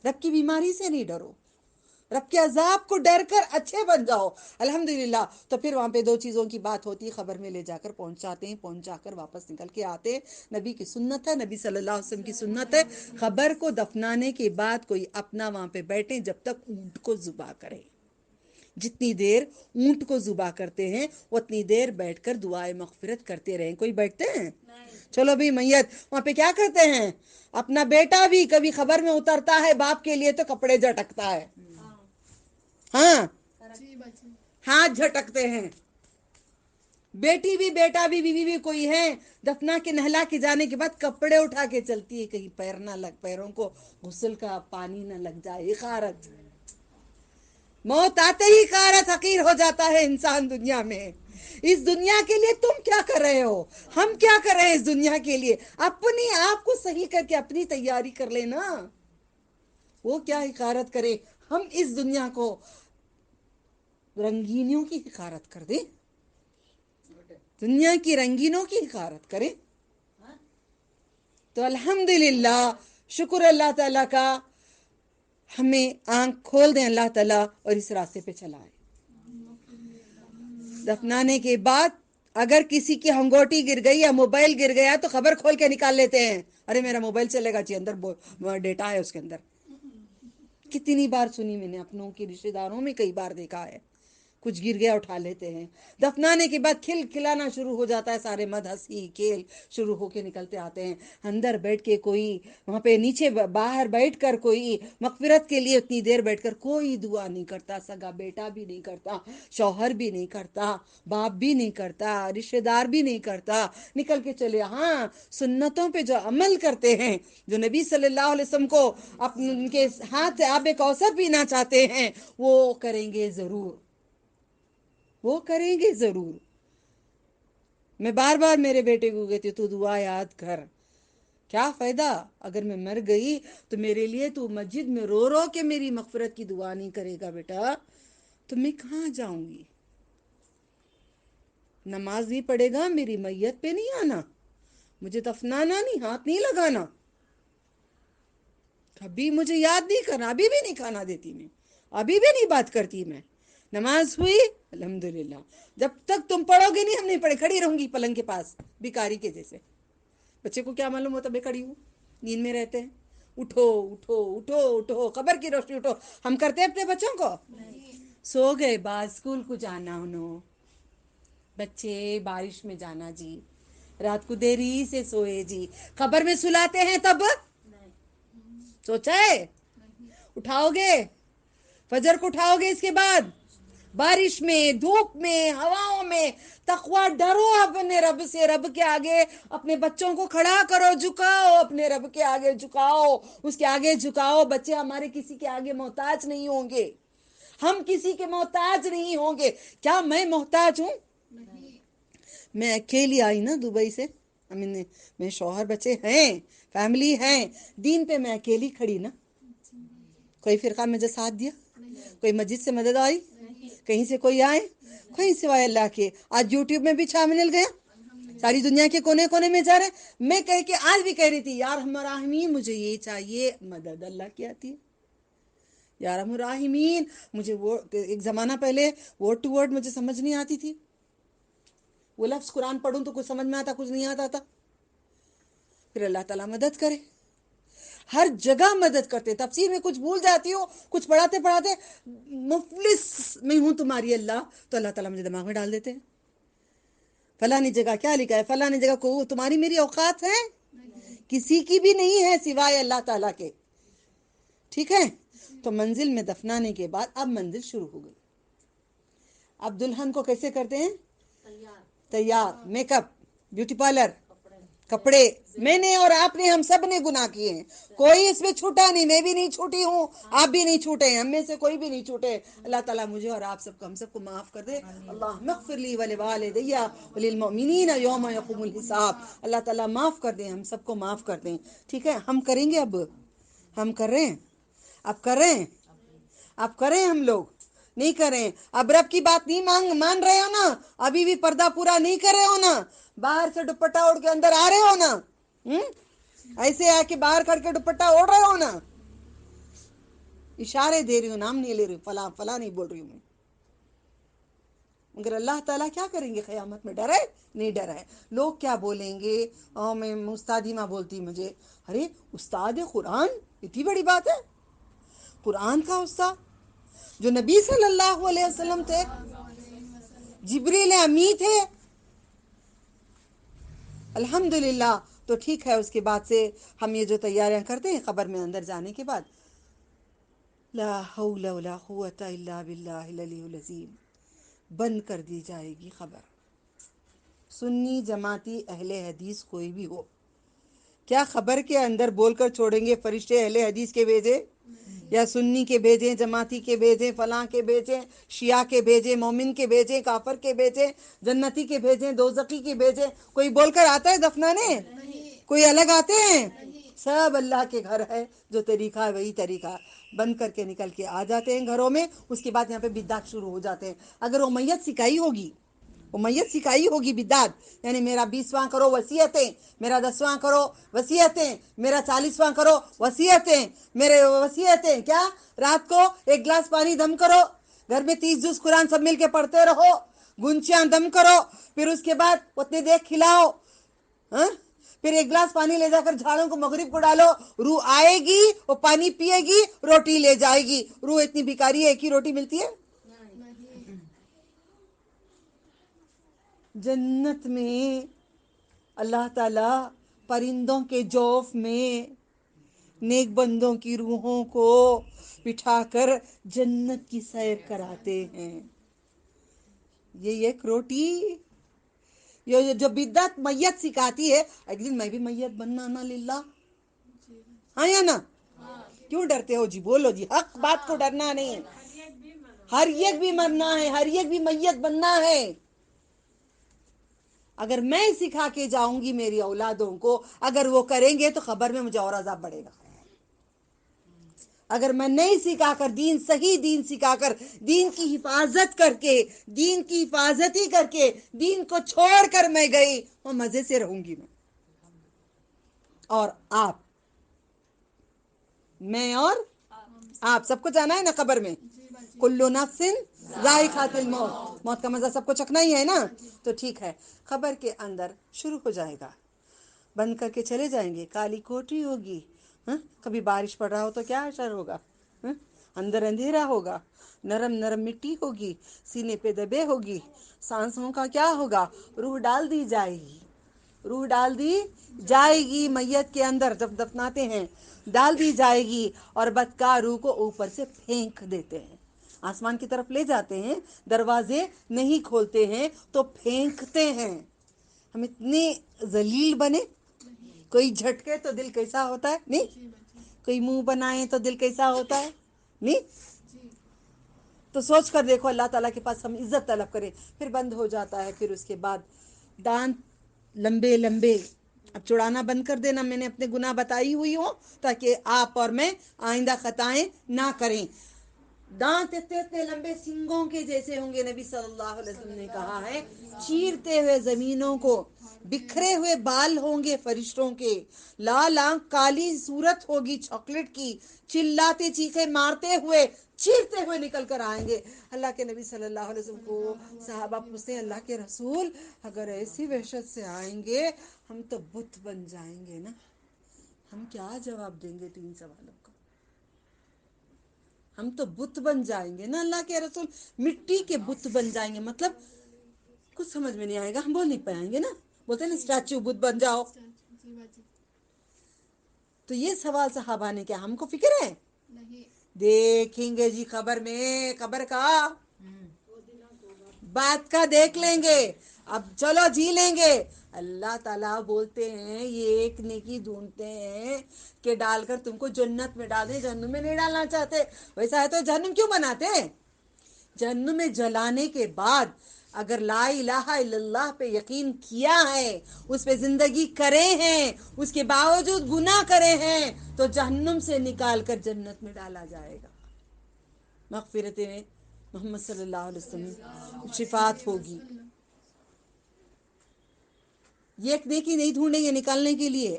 رب کی بیماری سے نہیں ڈرو, رب کے عذاب کو ڈر کر اچھے بن جاؤ. الحمدللہ. تو پھر وہاں پہ دو چیزوں کی بات ہوتی ہے, خبر میں لے جا کر پہنچاتے ہیں, پہنچا کر واپس نکل کے آتے ہیں. نبی کی سنت ہے, نبی صلی اللہ علیہ وسلم کی سنت ہے, خبر کو دفنانے کے بعد کوئی اپنا وہاں پہ بیٹھے جب تک اونٹ کو ذبح کرے. جتنی دیر اونٹ کو ذبح کرتے ہیں اتنی دیر بیٹھ کر دعائے مغفرت کرتے رہیں. کوئی بیٹھتے ہیں؟ چلو بھی میت وہاں پہ کیا کرتے ہیں, اپنا بیٹا بھی کبھی خبر میں اترتا ہے باپ کے لیے تو کپڑے جھٹکتا ہے, ہاں ہاتھ جھٹکتے ہیں. بیٹی بھی, بیٹا بھی, بیوی بھی کوئی ہے, دفنا کے نہلا کے جانے کے بعد کپڑے اٹھا کے چلتی ہے, کہیں پیر نہ لگ, پیروں کو غسل کا پانی نہ لگ جائے. اخارت, موت آتے ہی اخارت حقیر ہو جاتا ہے انسان دنیا میں. اس دنیا کے لیے تم کیا کر رہے ہو, ہم کیا کر رہے ہیں اس دنیا کے لیے؟ اپنی آپ کو صحیح کر کے اپنی تیاری کر لینا. وہ کیا حقارت کرے, ہم اس دنیا کو رنگینیوں کی حقارت کر دیں, دنیا کی رنگینوں کی حقارت کریں. تو الحمدللہ, شکر اللہ تعالیٰ کا, ہمیں آنکھ کھول دیں اللہ تعالیٰ اور اس راستے پہ چلائے. دفنانے کے بعد اگر کسی کی ہنگوٹی گر گئی یا موبائل گر گیا تو خبر کھول کے نکال لیتے ہیں, ارے میرا موبائل چلے گا جی, اندر ڈیٹا ہے اس کے اندر. کتنی بار سنی میں نے, اپنوں کے رشتہ داروں میں کئی بار دیکھا ہے, کچھ گر گیا اٹھا لیتے ہیں. دفنانے کے بعد کھل کھلانا شروع ہو جاتا ہے, سارے مد ہنسی کھیل شروع ہو کے نکلتے آتے ہیں. اندر بیٹھ کے کوئی وہاں پہ نیچے باہر بیٹھ کر کوئی مغفرت کے لیے اتنی دیر بیٹھ کر کوئی دعا نہیں کرتا, سگا بیٹا بھی نہیں کرتا, شوہر بھی نہیں کرتا, باپ بھی نہیں کرتا, رشتہ دار بھی نہیں کرتا, نکل کے چلے. ہاں, سنتوں پہ جو عمل کرتے ہیں, جو نبی صلی اللہ علیہ وسلم کو ان کے ہاتھ سے آب کوثر پینا چاہتے ہیں, وہ کریں گے ضرور, وہ کریں گے ضرور. میں بار بار میرے بیٹے کو کہتی ہوں, تو دعا یاد کر. کیا فائدہ اگر میں مر گئی تو میرے لیے تو مسجد میں رو رو کے میری مغفرت کی دعا نہیں کرے گا بیٹا, تو میں کہاں جاؤں گی؟ نماز نہیں پڑھے گا, میری میت پہ نہیں آنا, مجھے دفنانا نہیں, ہاتھ نہیں لگانا, کبھی مجھے یاد نہیں کرنا. ابھی بھی نہیں کھانا دیتی میں, ابھی بھی نہیں بات کرتی میں. نماز ہوئی الحمدللہ, جب تک تم پڑھو گے نہیں ہم نہیں پڑھے, کھڑی رہوں گی پلنگ کے پاس بھکاری کے جیسے. بچے کو کیا معلوم ہوتا میں کھڑی ہوں, نیند میں رہتے ہیں. اٹھو اٹھو اٹھو اٹھو, خبر کی روشنی اٹھو. ہم کرتے ہیں اپنے بچوں کو؟ سو گئے, بعد اسکول کو جانا, انہوں بچے بارش میں جانا جی, رات کو دیری سے سوئے جی, خبر میں سلاتے ہیں تب سوچا ہے؟ اٹھاؤ گے فجر کو, اٹھاؤ گے اس کے بعد بارش میں, دھوپ میں, ہواؤں میں. تقویٰ, ڈرو اپنے رب سے, رب کے آگے اپنے بچوں کو کھڑا کرو, جھکاؤ اپنے رب کے آگے, جھکاؤ اس کے آگے جھکاؤ. بچے ہمارے کسی کے آگے محتاج نہیں ہوں گے, ہم کسی کے محتاج نہیں ہوں گے. کیا میں محتاج ہوں؟ میں اکیلی آئی نا دبئی سے, میں شوہر بچے ہیں, فیملی ہیں, دین پہ میں اکیلی کھڑی نا. کوئی فرقہ مجھے ساتھ دیا, کوئی مسجد سے مدد آئی, کہیں سے کوئی آئے, کوئی سوائے اللہ کے. آج یوٹیوب میں بھی چھا مل گیا, ساری دنیا کے کونے کونے میں جا رہے ہیں. میں کہہ کے آج بھی کہہ رہی تھی, یا ارحم الراحمین مجھے یہ چاہیے, مدد اللہ کی آتی ہے. یا ارحم الراحمین, مجھے وہ ایک زمانہ پہلے ورڈ ٹو ورڈ مجھے سمجھ نہیں آتی تھی, وہ لفظ قرآن پڑھوں تو کچھ سمجھ میں آتا, کچھ نہیں آتا تھا. پھر اللہ تعالیٰ مدد کرے, ہر جگہ مدد کرتے ہیں. تفسیر میں کچھ بھول جاتی ہو, کچھ پڑھاتے پڑھاتے مفلس میں ہوں تمہاری اللہ, تو اللہ تعالیٰ مجھے دماغ میں ڈال دیتے ہیں فلانی جگہ کیا لکھا ہے, فلانی جگہ کو تمہاری میری اوقات ہے, کسی کی بھی نہیں ہے سوائے اللہ تعالیٰ کے. ٹھیک ہے, تو منزل میں دفنانے کے بعد اب منزل شروع ہو گئی. اب دلہن کو کیسے کرتے ہیں تیار, میک اپ, بیوٹی پارلر, کپڑے. میں نے اور آپ نے, ہم سب نے گناہ کیے ہیں, کوئی اس میں چھوٹا نہیں. میں بھی نہیں چھوٹی ہوں, آپ بھی نہیں چھوٹے ہیں, ہم میں سے کوئی بھی نہیں چھوٹے. اللہ تعالیٰ مجھے اور آپ سب کو, ہم سب کو معاف کر دے. اللہم اغفر لی ولوالدی وللمؤمنین یوم یقوم الحساب. اللہ تعالیٰ معاف کر دیں, ہم سب کو معاف کر دیں. ٹھیک ہے, ہم کریں گے. اب ہم کر رہے ہیں, اب کر رہے ہیں, اب کریں ہم لوگ, نہیں کریں. اب رب کی بات نہیں مان رہے ہو نا, ابھی بھی پردہ پورا نہیں کر رہے ہو نا, باہر سے دوپٹہ اوڑھ کے اندر آ رہے ہو نا, ایسے آ کے باہر کر کے دوپٹہ اوڑھ رہے ہو نا, اشارے دے رہی ہوں, نام نہیں لے رہی ہوں, فلاں فلاں نہیں بول رہی ہوں میں. مگر اللہ تعالیٰ کیا کریں گے قیامت میں, ڈرے نہیں ڈرے. لوگ کیا بولیں گے, میں استادی ماں بولتی مجھے, ارے استاد قرآن اتنی بڑی بات ہے, قرآن کا استاد جو نبی صلی اللہ علیہ وسلم تھے, جبریل امی تھے. الحمدللہ. تو ٹھیک ہے, اس کے بعد سے ہم یہ جو تیاریاں کرتے ہیں قبر میں اندر جانے کے بعد, لا حول ولا قوة الا باللہ العلی العظیم, بند کر دی جائے گی خبر. سنی جماعتی اہل حدیث کوئی بھی ہو, کیا خبر کے اندر بول کر چھوڑیں گے فرشتے اہل حدیث کے بھیجے, یا سنی کے بھیجیں, جماعتی کے بھیجیں, فلاں کے بھیجیں, شیعہ کے بھیجیں, مومن کے بھیجیں, کافر کے بھیجیں, جنتی کے بھیجیں, دوزخی کے بھیجیں, کوئی بول کر آتا ہے دفنانے؟ کوئی الگ آتے ہیں؟ سب اللہ کے گھر ہے, جو طریقہ ہے وہی طریقہ. بند کر کے نکل کے آ جاتے ہیں گھروں میں. اس کے بعد یہاں پہ بدعت شروع ہو جاتے ہیں. اگر وہ میت سکھائی ہوگی, وہ میت سکھائی ہوگی بدعت, یعنی میرا 20واں کرو وصیتیں, میرا 10واں کرو وصیتیں, میرا 40واں کرو وصیتیں, میرے وصیتیں کیا, رات کو 1 گلاس پانی دم کرو, گھر میں 30 جز قرآن سب مل کے پڑھتے رہو, گنچیاں دم کرو, پھر اس کے بعد اتنے دیکھ کھلاؤ, پھر 1 گلاس پانی لے جا کر جھاڑوں کو مغرب کو ڈالو, روح آئے گی, وہ پانی پیے گی, روٹی لے جائے گی. روح اتنی بیکاری ہے, ایک ہی روٹی ملتی ہے. جنت میں اللہ تعالی پرندوں کے جوف میں نیک بندوں کی روحوں کو بٹھا کر جنت کی سیر کراتے ہیں. یہ ایک روٹی, یہ جو بدعت میت سکھاتی ہے, ایک دن میں بھی میت بننا نا للہ, ہاں یا نا؟ کیوں ڈرتے ہو جی, بولو جی, حق بات کو ڈرنا نہیں. ہر ایک بھی مرنا ہے, ہر ایک بھی میت بننا ہے. اگر میں سکھا کے جاؤں گی میری اولادوں کو, اگر وہ کریں گے تو خبر میں مجھے اور عذاب بڑھے گا. اگر میں نہیں سکھا کر, دین صحیح دین سکھا کر, دین کی حفاظت کر کے, دین کی حفاظتی کر کے, دین کو چھوڑ کر میں گئی, وہ مزے سے رہوں گی میں اور آپ, میں اور آپ سب کو جانا ہے نا قبر میں. کلو نفس ذائقۃ الموت, موت کا مزہ سب کو چکھنا ہی ہے نا. تو ٹھیک ہے, قبر کے اندر شروع ہو جائے گا, بند کر کے چلے جائیں گے. کالی کوٹری ہوگی, کبھی بارش پڑ رہا ہو تو کیا اثر ہوگا, اندر اندھیرا ہوگا, نرم نرم مٹی ہوگی, سینے پہ دبے ہوگی, سانسوں کا کیا ہوگا, روح ڈال دی جائے گی, روح ڈال دی جائے گی میت کے اندر. جب دفناتے ہیں ڈال دی جائے گی, اور بدکار روح کو اوپر سے پھینک دیتے ہیں, آسمان کی طرف لے جاتے ہیں, دروازے نہیں کھولتے ہیں تو پھینکتے ہیں. ہم اتنے ذلیل بنے, کوئی جھٹکے تو دل کیسا ہوتا ہے, نہیں, کوئی منہ بنائے تو دل کیسا ہوتا ہے, نہیں. تو سوچ کر دیکھو, اللہ تعالیٰ کے پاس ہم عزت طلب کریں, پھر بند ہو جاتا ہے. پھر اس کے بعد دانت لمبے لمبے, اب چڑانا بند کر دینا, میں نے اپنے گناہ بتائی ہوئی ہوں تاکہ آپ اور میں آئندہ خطائیں نہ کریں. دانت اتنے اتنے لمبے سنگوں کے جیسے ہوں گے, نبی صلی اللہ علیہ وسلم نے کہا ہے, چیرتے ہوئے زمینوں کو, بکھرے ہوئے بال ہوں گے فرشتوں کے, لال آنکھ, کالی صورت ہوگی چاکلیٹ کی, چلاتے چیخے مارتے ہوئے, چیرتے ہوئے نکل کر آئیں گے. اللہ کے نبی صلی اللہ علیہ وسلم کو صحابہ پوچھتے ہیں, اللہ کے رسول اگر ایسی وحشت سے آئیں گے, ہم تو بت بن جائیں گے نا. ہم کیا جواب دیں گے 3 سوالوں کا؟ ہم تو بت بن جائیں گے نا، اللہ کے رسول مٹی کے بت بن جائیں گے، مطلب کچھ سمجھ میں نہیں آئے گا، ہم بول نہیں پائیں گے نا، بولتے ہیں نا اسٹیچو بت بن جاؤ۔ جی باجی تو یہ سوال صحابہ نے کیا ہم کو فکر ہے؟ نہیں دیکھیں گے جی خبر میں، خبر کا بات کا دیکھ لیں گے، اب چلو جی لیں گے۔ اللہ تعالیٰ بولتے ہیں یہ ایک نیکی ڈھونڈتے ہیں کہ ڈال کر تم کو جنت میں ڈال دیں، جہنم میں نہیں ڈالنا چاہتے۔ ویسا ہے تو جہنم کیوں بناتے ہیں؟ جہنم میں جلانے کے بعد اگر لا الہ الا اللہ پہ یقین کیا ہے، اس پہ زندگی کرے ہیں، اس کے باوجود گناہ کرے ہیں، تو جہنم سے نکال کر جنت میں ڈالا جائے گا، مغفرت میں محمد صلی اللہ علیہ وسلم شفاعت ہوگی۔ یہ ایک نیکی نہیں ڈھونڈیں گے نکالنے کے لیے،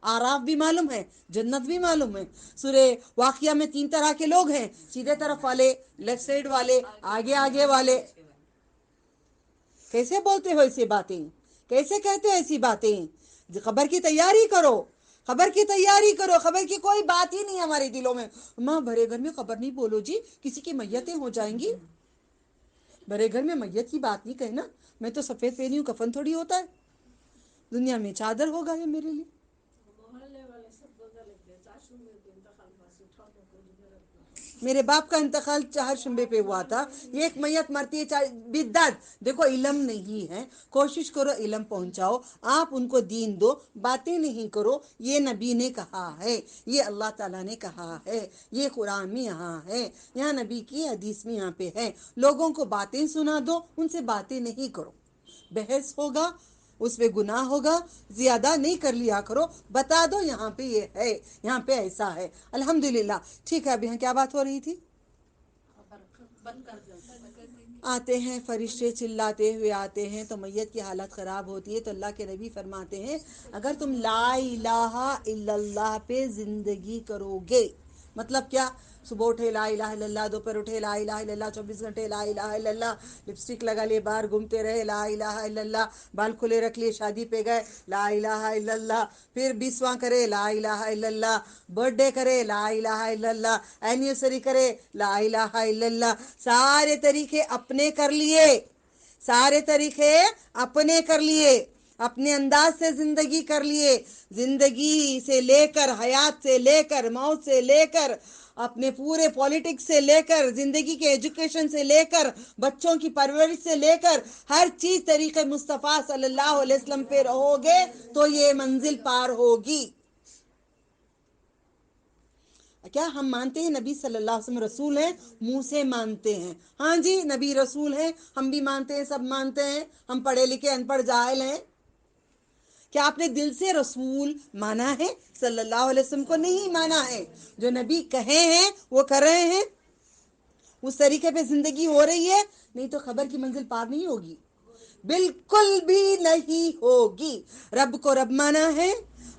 آراف بھی معلوم ہے، جنت بھی معلوم ہے۔ سورہ واقعہ میں 3 طرح کے لوگ ہیں، سیدھے طرف والے، لیفٹ سائڈ والے، آگے والے۔ کیسے بولتے ہو ایسی باتیں؟ کیسے کہتے ہو ایسی باتیں؟ خبر کی تیاری کرو، خبر کی تیاری کرو، خبر کی کوئی بات ہی نہیں ہمارے دلوں میں۔ ماں بھرے گھر میں خبر نہیں بولو جی، کسی کی میتیں ہو جائیں گی۔ بھرے گھر میں میت کی بات نہیں کہنا، میں تو سفید پہنی ہوں، کفن تھوڑی ہوتا ہے، دنیا میں چادر ہوگا یہ میرے لیے۔ میرے باپ کا انتقال 4 شنبے پہ ہوا تھا، یہ ایک میت مرتی ہے بدعت۔ دیکھو علم نہیں ہے، کوشش کرو علم پہنچاؤ، آپ ان کو دین دو، باتیں نہیں کرو۔ یہ نبی نے کہا ہے، یہ اللہ تعالیٰ نے کہا ہے، یہ قرآن میں یہاں ہے، یہاں نبی کی حدیث میں یہاں پہ ہے۔ لوگوں کو باتیں سنا دو، ان سے باتیں نہیں کرو۔ بحث ہوگا، اس پہ گناہ ہوگا، زیادہ نہیں کر لیا کرو، بتا دو یہاں پہ یہ ہے، یہاں پہ ایسا ہے۔ الحمدللہ ٹھیک ہے۔ اب یہاں کیا بات ہو رہی تھی؟ بند کر دیں آتے ہیں فرشتے چلاتے ہوئے آتے ہیں تو میت کی حالت خراب ہوتی ہے، تو اللہ کے نبی فرماتے ہیں اگر تم لا الہ الا اللہ پہ زندگی کرو گے، مطلب کیا؟ صبح اٹھے لا الہ الا اللہ، دوپہر اٹھے لا الہ الا اللہ، 24 گھنٹے لا الہ الا اللہ، لپسٹک لگا لیے باہر گھومتے رہے لا الہ الا اللہ، بال کھلے رکھ لیے شادی پہ گئے لا الہ الا اللہ، پھر 20واں کرے لا الہ الا اللہ، برتھ ڈے کرے لا الہ الا اللہ، اینیورسری کرے لا الہ الا اللہ، سارے طریقے اپنے کر لیے، سارے طریقے اپنے کر لیے، اپنے انداز سے زندگی کر لیے، زندگی سے لے کر، حیات سے لے کر، موت سے لے کر، اپنے پورے پولیٹکس سے لے کر، زندگی کے ایجوکیشن سے لے کر، بچوں کی پرورش سے لے کر، ہر چیز طریقے مصطفیٰ صلی اللہ علیہ وسلم پہ رہو گے تو یہ منزل پار ہوگی۔ کیا ہم مانتے ہیں نبی صلی اللہ علیہ وسلم رسول ہیں؟ منہ سے مانتے ہیں، ہاں جی نبی رسول ہیں، ہم بھی مانتے ہیں، سب مانتے ہیں، ہم پڑھے لکھے ان پڑھ جاہل ہیں۔ کیا آپ نے دل سے رسول مانا ہے؟ صلی اللہ علیہ وسلم کو نہیں مانا ہے۔ جو نبی کہے ہیں وہ کر رہے ہیں، اس طریقے پہ زندگی ہو رہی ہے، نہیں تو خبر کی منزل پار نہیں ہوگی، بالکل بھی نہیں ہوگی۔ رب کو رب مانا ہے،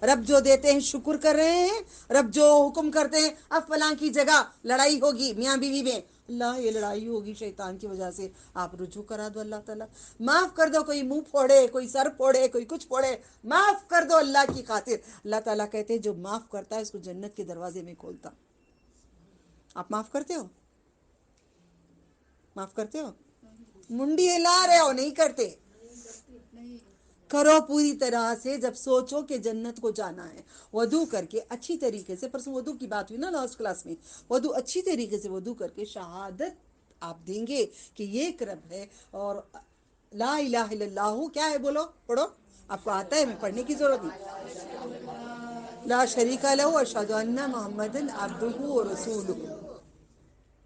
رب جو دیتے ہیں شکر کر رہے ہیں، رب جو حکم کرتے ہیں، اب فلاں کی جگہ لڑائی ہوگی میاں بیوی میں، اللہ یہ لڑائی ہوگی شیطان کی وجہ سے، آپ رجوع کرا دو، اللہ تعالیٰ معاف کر دو، کوئی منہ پھوڑے، کوئی سر پھوڑے، کوئی کچھ پھوڑے، معاف کر دو اللہ کی خاطر۔ اللہ تعالیٰ کہتے ہیں جو معاف کرتا ہے اس کو جنت کے دروازے میں کھولتا۔ آپ معاف کرتے ہو؟ معاف کرتے ہو؟ منڈی ہلا رہے ہو، نہیں کرتے۔ کرو پوری طرح سے، جب سوچو کہ جنت کو جانا ہے، وضو کر کے اچھی طریقے سے، پرسوں وضو کی بات ہوئی نا لاسٹ کلاس میں، وضو اچھی طریقے سے وضو کر کے شہادت آپ دیں گے کہ یہ ایک رب ہے، اور لا الہ الا اللہ کیا ہے؟ بولو، پڑھو، آپ کو آتا ہے، میں پڑھنے کی ضرورت نہیں۔ لا شریک لہ اشہد ان محمد عبدہ ورسولہ،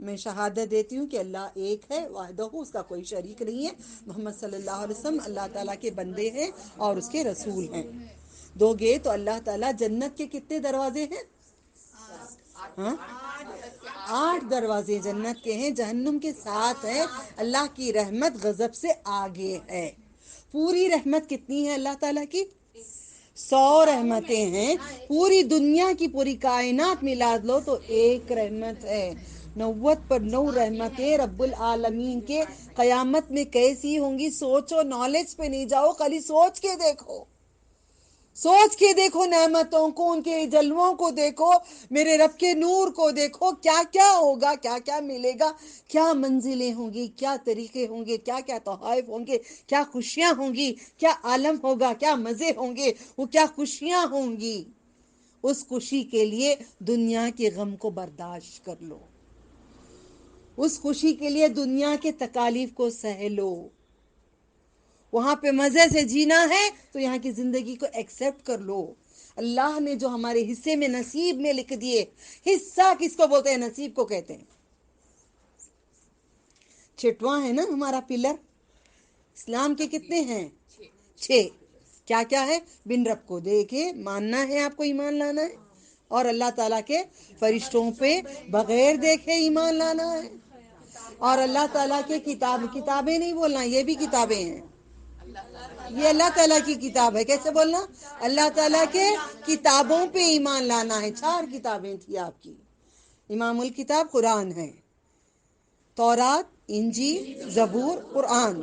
میں شہادت دیتی ہوں کہ اللہ ایک ہے، وحدہ، اس کا کوئی شریک نہیں ہے، محمد صلی اللہ علیہ وسلم اللہ تعالیٰ کے بندے ہیں اور اس کے رسول ہیں۔ دو گے تو اللہ تعالیٰ جنت کے کتنے دروازے ہیں؟ ہاں 8 دروازے جنت کے ہیں، جہنم کے 7 ہیں۔ اللہ کی رحمت غضب سے آگے ہے۔ پوری رحمت کتنی ہے اللہ تعالیٰ کی؟ 100 رحمتیں ہیں، پوری دنیا کی پوری کائنات ملا لو تو ایک رحمت ہے۔ 90 پر 9 رحمتیں رب العالمین کے قیامت میں کیسی ہوں گی؟ سوچو، نالج پہ نہیں جاؤ، خالی سوچ کے دیکھو۔ سوچ کے دیکھو نعمتوں کو، ان کے جلووں کو دیکھو، میرے رب کے نور کو دیکھو، کیا کیا ہوگا، کیا کیا ملے گا، کیا منزلیں ہوں گی، کیا طریقے ہوں گے، کیا کیا تحائف ہوں گے، کیا خوشیاں ہوں گی، کیا عالم ہوگا، کیا مزے ہوں گے، وہ کیا خوشیاں ہوں گی۔ اس خوشی کے لیے دنیا کے غم کو برداشت کر لو، اس خوشی کے لیے دنیا کے تکالیف کو سہ لو۔ وہاں پہ مزے سے جینا ہے تو یہاں کی زندگی کو ایکسیپٹ کر لو۔ اللہ نے جو ہمارے حصے میں نصیب میں لکھ دیے، حصہ کس کو بولتے ہیں؟ نصیب کو کہتے ہیں۔ چھٹواں ہے نا ہمارا پلر۔ اسلام کے کتنے ہیں؟ 6۔ کیا کیا ہے؟ بن رب کو دیکھے ماننا ہے، آپ کو ایمان لانا ہے، اور اللہ تعالیٰ کے فرشتوں پہ بغیر دیکھے ایمان لانا ہے، اور اللہ تعالیٰ کے کتابیں نہیں بولنا، یہ بھی کتابیں ہیں، یہ اللہ تعالیٰ کی کتاب ہے۔ کیسے بولنا؟ اللہ تعالیٰ کے کتابوں پہ ایمان لانا ہے۔ 4 کتابیں تھی آپ کی، امام الکتاب قرآن ہے، تورات، انجیل، زبور، قرآن،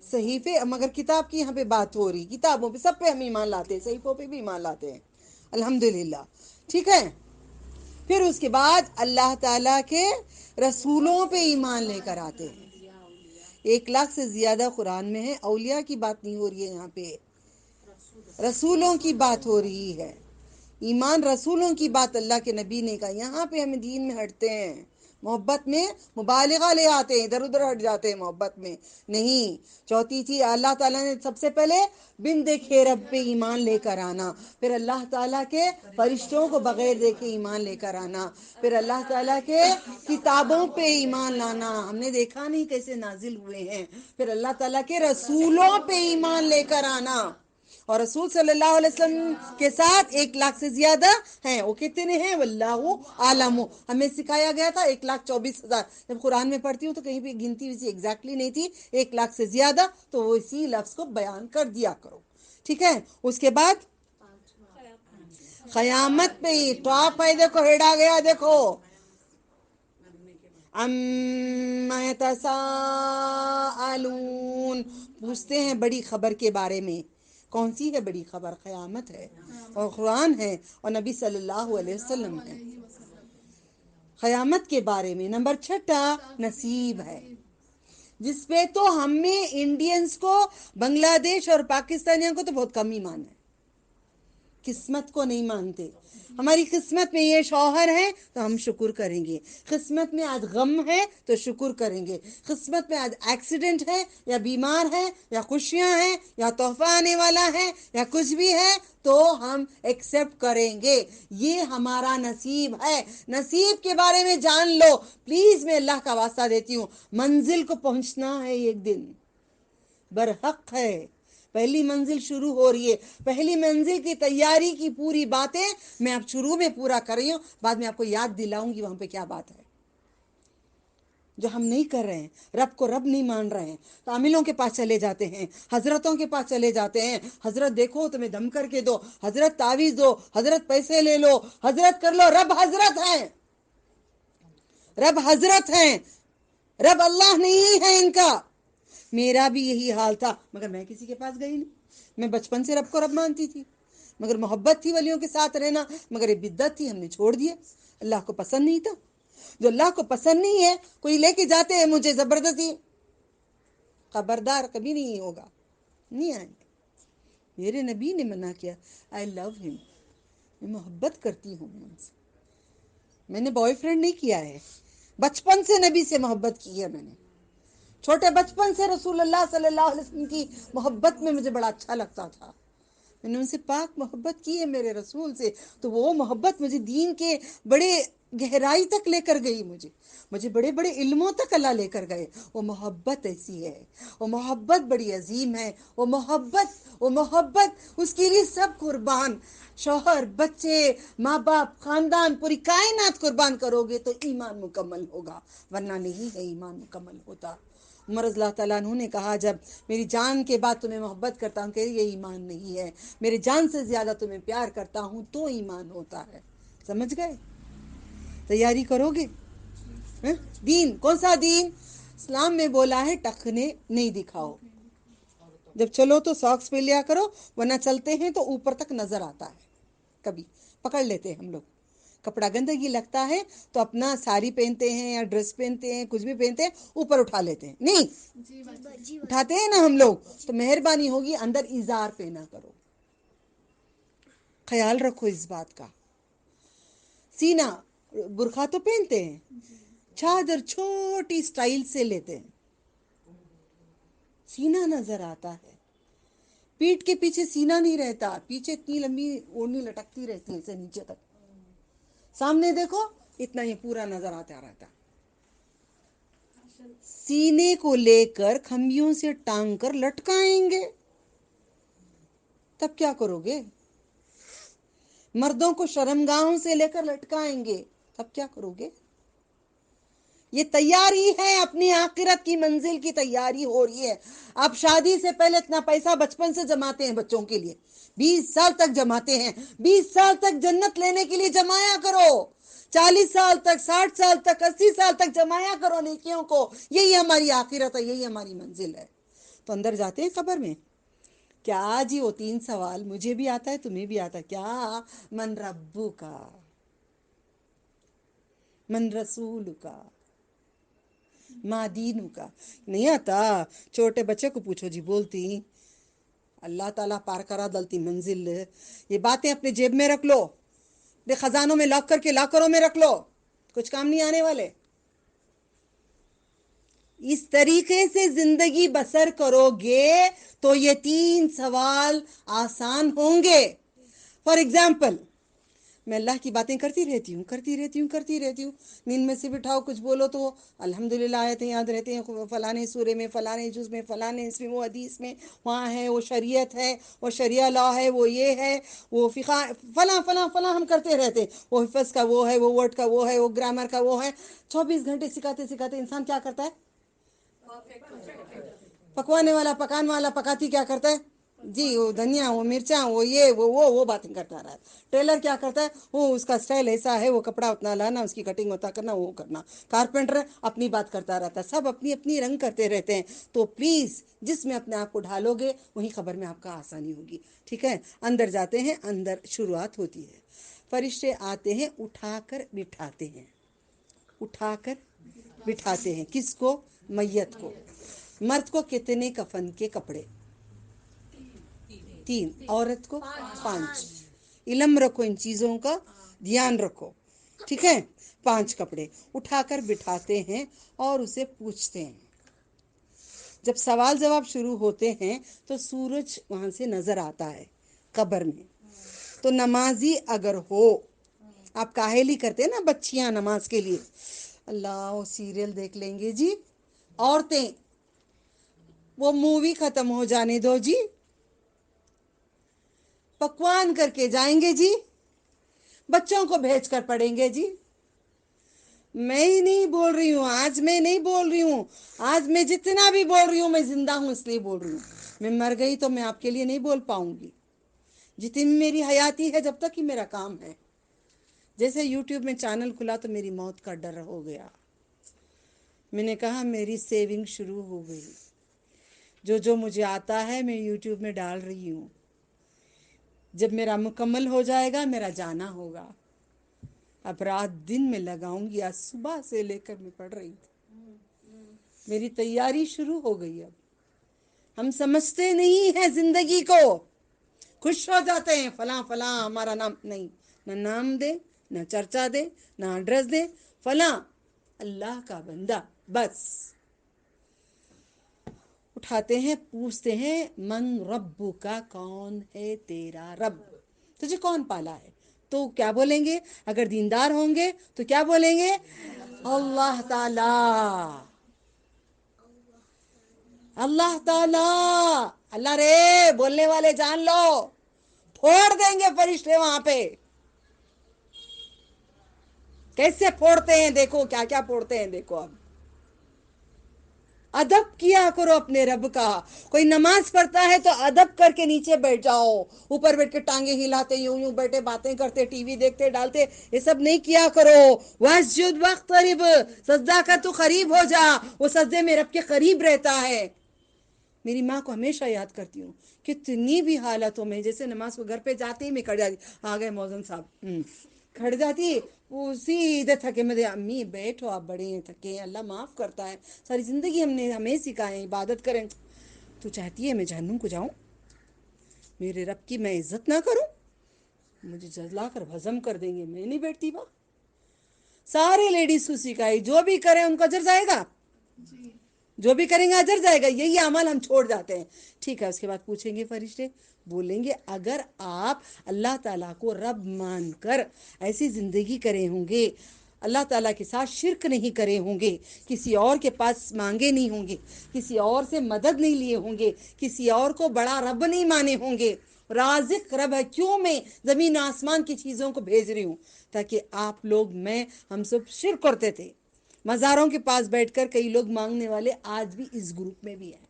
صحیفے، مگر کتاب کی یہاں پہ بات ہو رہی، کتابوں پہ سب پہ ہم ایمان لاتے ہیں، صحیفوں پہ بھی ایمان لاتے ہیں، الحمدللہ، ٹھیک ہے۔ پھر اس کے بعد اللہ تعالیٰ کے رسولوں پہ ایمان لے کر آتے ہیں۔ 1,00,000 سے زیادہ قرآن میں ہے، اولیاء کی بات نہیں ہو رہی ہے، یہاں پہ رسولوں کی بات ہو رہی ہے۔ ایمان رسولوں کی بات اللہ کے نبی نے کہا۔ یہاں پہ ہم دین میں ہٹتے ہیں، محبت میں مبالغہ لے آتے ہیں، ادھر ادھر ہٹ جاتے ہیں محبت میں نہیں۔ 4 تھی اللہ تعالیٰ نے سب سے پہلے بن دیکھے رب پہ ایمان لے کر آنا، پھر اللہ تعالیٰ کے فرشتوں کو بغیر دیکھے ایمان لے کر آنا، پھر اللہ تعالیٰ کے کتابوں پہ ایمان لانا، ہم نے دیکھا نہیں کیسے نازل ہوئے ہیں، پھر اللہ تعالیٰ کے رسولوں پہ ایمان لے کر آنا، اور رسول صلی اللہ علیہ وسلم کے ساتھ 1,00,000 سے زیادہ ہیں۔ وہ کتنے ہیں؟ واللہ عالم۔ ہمیں سکھایا گیا تھا 1,24,000۔ جب قرآن میں پڑھتی ہوں تو کہیں پہ گنتی ویسی ایگزیکٹلی نہیں تھی، 1,00,000 سے زیادہ، تو وہ اسی لفظ کو بیان کر دیا کرو، ٹھیک ہے۔ اس کے بعد قیامت پہ ہی ٹاپ ہے، دیکھو ہیڈ آ گیا، دیکھو اما یتساءلون، پوچھتے ہیں بڑی خبر کے بارے میں۔ کون سی ہے بڑی خبر؟ قیامت ہے، اور قرآن ہے، اور نبی صلی اللہ علیہ وسلم ہے۔ قیامت کے بارے میں نمبر 6 نصیب ہے، جس پہ تو ہمیں انڈینز کو، بنگلہ دیش اور پاکستانیوں کو تو بہت کم ایمان ہے، قسمت کو نہیں مانتے۔ ہماری قسمت میں یہ شوہر ہے تو ہم شکر کریں گے، قسمت میں آج غم ہے تو شکر کریں گے، قسمت میں آج ایکسیڈنٹ ہے یا بیمار ہے یا خوشیاں ہیں یا تحفہ آنے والا ہے یا کچھ بھی ہے تو ہم ایکسیپٹ کریں گے، یہ ہمارا نصیب ہے۔ نصیب کے بارے میں جان لو پلیز، میں اللہ کا واسطہ دیتی ہوں، منزل کو پہنچنا ہے ایک دن، برحق ہے، پہلی منزل شروع ہو رہی ہے، پہلی منزل کی تیاری کی پوری باتیں میں اب شروع میں پورا کر رہی ہوں، بعد میں آپ کو یاد دلاؤں گی وہاں پہ کیا بات ہے جو ہم نہیں کر رہے ہیں۔ رب کو رب نہیں مان رہے ہیں، عاملوں کے پاس چلے جاتے ہیں، حضرتوں کے پاس چلے جاتے ہیں، حضرت دیکھو تمہیں دم کر کے دو، حضرت تعویذ دو، حضرت پیسے لے لو، حضرت کر لو۔ رب حضرت ہیں، رب حضرت ہیں، رب اللہ نہیں ہے ان کا۔ میرا بھی یہی حال تھا، مگر میں کسی کے پاس گئی نہیں، میں بچپن سے رب کو رب مانتی تھی، مگر محبت تھی ولیوں کے ساتھ رہنا، مگر یہ بدعت تھی، ہم نے چھوڑ دیا، اللہ کو پسند نہیں تھا۔ جو اللہ کو پسند نہیں ہے، کوئی لے کے جاتے ہیں مجھے زبردستی، خبردار کبھی نہیں ہوگا، نہیں آئیں گے۔ میرے نبی نے منع کیا، آئی لو ہم، میں محبت کرتی ہوں ان سے، میں نے بوائے فرینڈ نہیں کیا ہے، بچپن سے نبی سے محبت کی ہے میں نے، چھوٹے بچپن سے رسول اللہ صلی اللہ علیہ وسلم کی محبت میں مجھے بڑا اچھا لگتا تھا، میں نے ان سے پاک محبت کی ہے میرے رسول سے، تو وہ محبت مجھے دین کے بڑے گہرائی تک لے کر گئی، مجھے بڑے بڑے علموں تک اللہ لے کر گئے۔ وہ محبت ایسی ہے، وہ محبت بڑی عظیم ہے، وہ محبت اس کے لیے سب قربان، شوہر، بچے، ماں باپ، خاندان، پوری کائنات قربان کرو گے تو ایمان مکمل ہوگا، ورنہ نہیں ہے ایمان مکمل ہوتا۔ عمر رضی اللہ تعالیٰ عنہ نے کہا جب میری جان کے بعد تمہیں محبت کرتا ہوں کہ یہ ایمان نہیں ہے، میری جان سے زیادہ تمہیں پیار کرتا ہوں تو ایمان ہوتا ہے۔ سمجھ گئے؟ تیاری کرو گے؟ دین کون سا دین؟ اسلام میں بولا ہے ٹخنے نہیں دکھاؤ، جب چلو تو ساکس پہ لیا کرو، ورنہ چلتے ہیں تو اوپر تک نظر آتا ہے، کبھی پکڑ لیتے ہیں ہم لوگ، کپڑا گندگی لگتا ہے تو اپنا ساری پہنتے ہیں یا ڈریس پہنتے ہیں، کچھ بھی پہنتے ہیں، اوپر اٹھا لیتے ہیں، نہیں جی باجی اٹھاتے ہیں نا ہم لوگ، تو مہربانی ہوگی اندر ازار پہنا کرو، خیال رکھو اس بات کا۔ سینہ برقع تو پہنتے ہیں، چادر چھوٹی سٹائل سے لیتے ہیں، سینہ نظر آتا ہے، پیٹ کے پیچھے سینہ نہیں رہتا، پیچھے اتنی لمبی اوڑھنی لٹکتی رہتی ہے سے نیچے تک، سامنے دیکھو اتنا ہی پورا نظر آتا رہتا، سینے کو لے کر کھمبیوں سے ٹانگ کر لٹکائیں گے، تب کیا کرو گے؟ مردوں کو شرمگاہوں سے لے کر لٹکائیں گے، تب کیا کرو گے؟ یہ تیاری ہے، اپنی آخرت کی منزل کی تیاری ہو رہی ہے۔ آپ شادی سے پہلے اتنا پیسہ بچپن سے جماتے ہیں بچوں کے لیے، 20 سال تک جماتے ہیں، 20 سال تک جنت لینے کے لیے جمایا کرو، 40 سال تک، 60 سال تک، 80 سال تک جمایا کرو نیکیوں کو، یہی ہماری آخرت ہے، یہی ہماری منزل ہے۔ تو اندر جاتے ہیں قبر میں، کیا جی وہ 3 سوال مجھے بھی آتا ہے تمہیں بھی آتا ہے، کیا من ربو کا، من رسول کا، ما دینو کا، نہیں آتا؟ چھوٹے بچے کو پوچھو جی، بولتی اللہ تعالیٰ پار کرا دلتی منزل، یہ باتیں اپنے جیب میں رکھ لو، اپنے خزانوں میں لاک کر کے لاکروں میں رکھ لو، کچھ کام نہیں آنے والے۔ اس طریقے سے زندگی بسر کرو گے تو یہ 3 سوال آسان ہوں گے۔ فار ایگزامپل، میں اللہ کی باتیں کرتی رہتی ہوں، نیند میں سے بٹھاؤ کچھ بولو تو الحمدللہ آیتیں یاد رہتے ہیں، فلانے سورے میں، فلانے جز میں، فلانے اس میں، وہ حدیث میں، وہاں ہے، وہ شریعت ہے، وہ شریعہ لا ہے، وہ یہ ہے، وہ فقہ، فلاں فلاں فلاں ہم کرتے رہتے، وہ حفظ کا وہ ہے، وہ ورڈ کا وہ ہے، وہ گرامر کا وہ ہے، 24 گھنٹے سکھاتے سکھاتے انسان کیا کرتا ہے؟ پکوانے والا پکان والا پکاتی کیا کرتا ہے جی؟ وہ دھنیا، وہ مرچاں، وہ یہ وہ باتیں کرتا رہا ہے۔ ٹیلر کیا کرتا ہے؟ وہ اس کا سٹائل ایسا ہے، وہ کپڑا اتنا لانا، اس کی کٹنگ ہوتا کرنا، وہ کرنا۔ کارپینٹر اپنی بات کرتا رہتا ہے، سب اپنی اپنی رنگ کرتے رہتے ہیں۔ تو پلیز جس میں اپنے آپ کو ڈھالو گے وہیں خبر میں آپ کا آسانی ہوگی، ٹھیک ہے؟ اندر جاتے ہیں، اندر شروعات ہوتی ہے، فرشتے آتے ہیں، اٹھا کر بٹھاتے ہیں، کس کو؟ میت کو۔ مرد کو کتنے کفن کے کپڑے؟ 3، عورت کو 5۔ علم رکھو، ان چیزوں کا دھیان رکھو، ٹھیک ہے؟ 5 کپڑے اٹھا کر بٹھاتے ہیں اور اسے پوچھتے ہیں۔ جب سوال جواب شروع ہوتے ہیں تو سورج وہاں سے نظر آتا ہے قبر میں۔ تو نمازی اگر ہو، آپ کاہلی کرتے ہیں نا بچیاں نماز کے لیے، اللہ وہ سیریل دیکھ لیں گے جی، عورتیں وہ مووی ختم ہو جانے دو جی، پکوان کر کے جائیں گے جی، بچوں کو بھیج کر پڑھیں گے جی۔ میں ہی نہیں بول رہی ہوں، آج میں نہیں بول رہی ہوں، آج میں جتنا بھی بول رہی ہوں میں زندہ ہوں اس لیے بول رہی ہوں، میں مر گئی تو میں آپ کے لیے نہیں بول پاؤں گی، جتنی میری حیاتی ہے جب تک ہی میرا کام ہے۔ جیسے یوٹیوب میں چینل کھلا تو میری موت کا ڈر ہو گیا، میں نے کہا میری سیونگ شروع ہو گئی، جو مجھے آتا ہے میں یوٹیوب میں ڈال رہی ہوں، جب میرا مکمل ہو جائے گا میرا جانا ہوگا۔ اب رات دن میں لگاؤں گی، آج صبح سے لے کر میں پڑھ رہی تھی، میری تیاری شروع ہو گئی۔ اب ہم سمجھتے نہیں ہیں زندگی کو، خوش ہو جاتے ہیں فلاں فلاں ہمارا نام، نہیں، نہ نام دے، نہ چرچا دے، نہ ایڈریس دے، فلاں اللہ کا بندہ، بس اٹھاتے ہیں، پوچھتے ہیں من ربو کا، کون ہے تیرا رب، تجھے کون پالا ہے؟ تو کیا بولیں گے؟ اگر دیندار ہوں گے تو کیا بولیں گے؟ اللہ تعالی، اللہ تعالی، اللہ رے، بولنے والے جان لو، پھوڑ دیں گے فرشتے وہاں پہ۔ کیسے پھوڑتے ہیں دیکھو، کیا کیا پھوڑتے ہیں دیکھو۔ اب ادب کیا کرو اپنے رب کا، کوئی نماز پڑھتا ہے تو ادب کر کے نیچے بیٹھ جاؤ، اوپر بیٹھ کے ٹانگیں ہلاتے یوں بیٹھے باتیں کرتے، ٹی وی دیکھتے ڈالتے، یہ سب نہیں کیا کرو۔ واسجد واقترب، سجدہ کر تو قریب ہو جا، وہ سجدے میں رب کے قریب رہتا ہے۔ میری ماں کو ہمیشہ یاد کرتی ہوں، کتنی بھی حالتوں میں، جیسے نماز کو گھر پہ جاتے ہی میں کھڑ جاتی، آ گئے موزن صاحب، کھڑ جاتی، وہ سیدھے تھکے میں امی بیٹھو آپ بڑے ہیں تھکے ہیں، اللہ معاف کرتا ہے، ساری زندگی ہمیں سکھائے ہیں عبادت کریں، تو چاہتی ہے میں جہنم کو جاؤں، میرے رب کی میں عزت نہ کروں، مجھے جلا کر ہضم کر دیں گے، میں نہیں بیٹھتی وہاں۔ سارے لیڈیز کو سکھائی، جو بھی کریں ان کو اجر جائے گا، جی جو بھی کریں گے اجر جائے گا، یہی عمل ہم چھوڑ جاتے ہیں۔ ٹھیک ہے، اس کے بعد پوچھیں گے فرشتے، بولیں گے اگر آپ اللہ تعالیٰ کو رب مان کر ایسی زندگی کرے ہوں گے، اللہ تعالیٰ کے ساتھ شرک نہیں کرے ہوں گے، کسی اور کے پاس مانگے نہیں ہوں گے، کسی اور سے مدد نہیں لیے ہوں گے، کسی اور کو بڑا رب نہیں مانے ہوں گے، رازق رب ہے، کیوں میں زمین آسمان کی چیزوں کو بھیج رہی ہوں؟ تاکہ آپ لوگ، ہم سب شرک کرتے تھے، مزاروں کے پاس بیٹھ کر کئی لوگ مانگنے والے آج بھی اس گروپ میں بھی ہیں،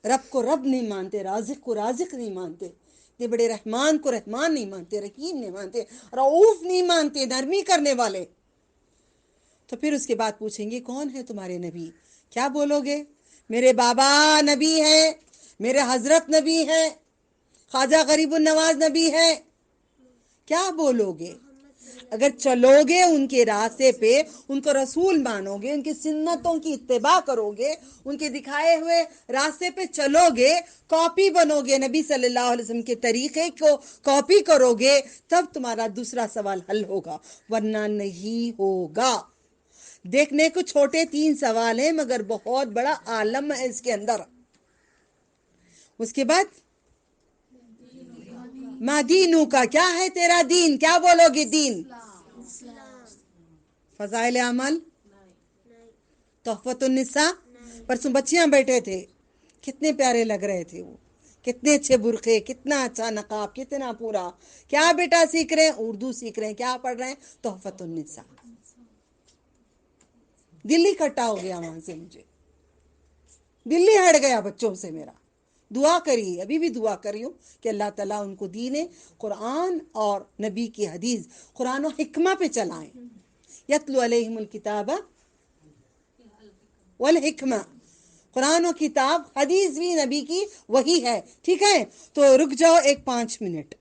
رب کو رب نہیں مانتے، رازق کو رازق نہیں مانتے، یہ بڑے رحمان کو رحمان نہیں مانتے، رحیم نہیں مانتے، رعوف نہیں مانتے، نرمی کرنے والے۔ تو پھر اس کے بعد پوچھیں گے کون ہے تمہارے نبی؟ کیا بولو گے؟ میرے بابا نبی ہیں، میرے حضرت نبی ہیں، خواجہ غریب النواز نبی ہیں، کیا بولو گے؟ اگر چلو گے ان کے راستے پہ، ان کو رسول مانو گے، ان کی سنتوں کی اتباع کرو گے، ان کے دکھائے ہوئے راستے پہ چلو گے، کاپی بنو گے، نبی صلی اللہ علیہ وسلم کے طریقے کو کاپی کرو گے، تب تمہارا دوسرا سوال حل ہوگا، ورنہ نہیں ہوگا۔ دیکھنے کو چھوٹے 3 سوال ہیں مگر بہت بڑا عالم ہے اس کے اندر۔ اس کے بعد ما دینو کا، کیا ہے تیرا دین؟ کیا بولو گے دین؟ فضائل عمل، تحفۃ النساء، پرسوں بچیاں بیٹھے تھے، کتنے پیارے لگ رہے تھے وہ، کتنے اچھے برقعے، کتنا اچھا نقاب، کتنا پورا۔ کیا بیٹا سیکھ رہے ہیں؟ اردو سیکھ رہے ہیں۔ کیا پڑھ رہے ہیں؟ تحفۃ النساء۔ دلی کٹا ہو گیا وہاں سے، مجھے دلی ہٹ گیا بچوں سے میرا۔ دعا کری، ابھی بھی دعا کری ہوں کہ اللہ تعالیٰ ان کو دین قرآن اور نبی کی حدیث، قرآن و حکمہ پہ چلائیں۔ یتلو علیہم الکتاب والحکمہ، قرآن و کتاب، حدیث بھی نبی کی وہی ہے، ٹھیک ہے؟ تو رک جاؤ 5 منٹ،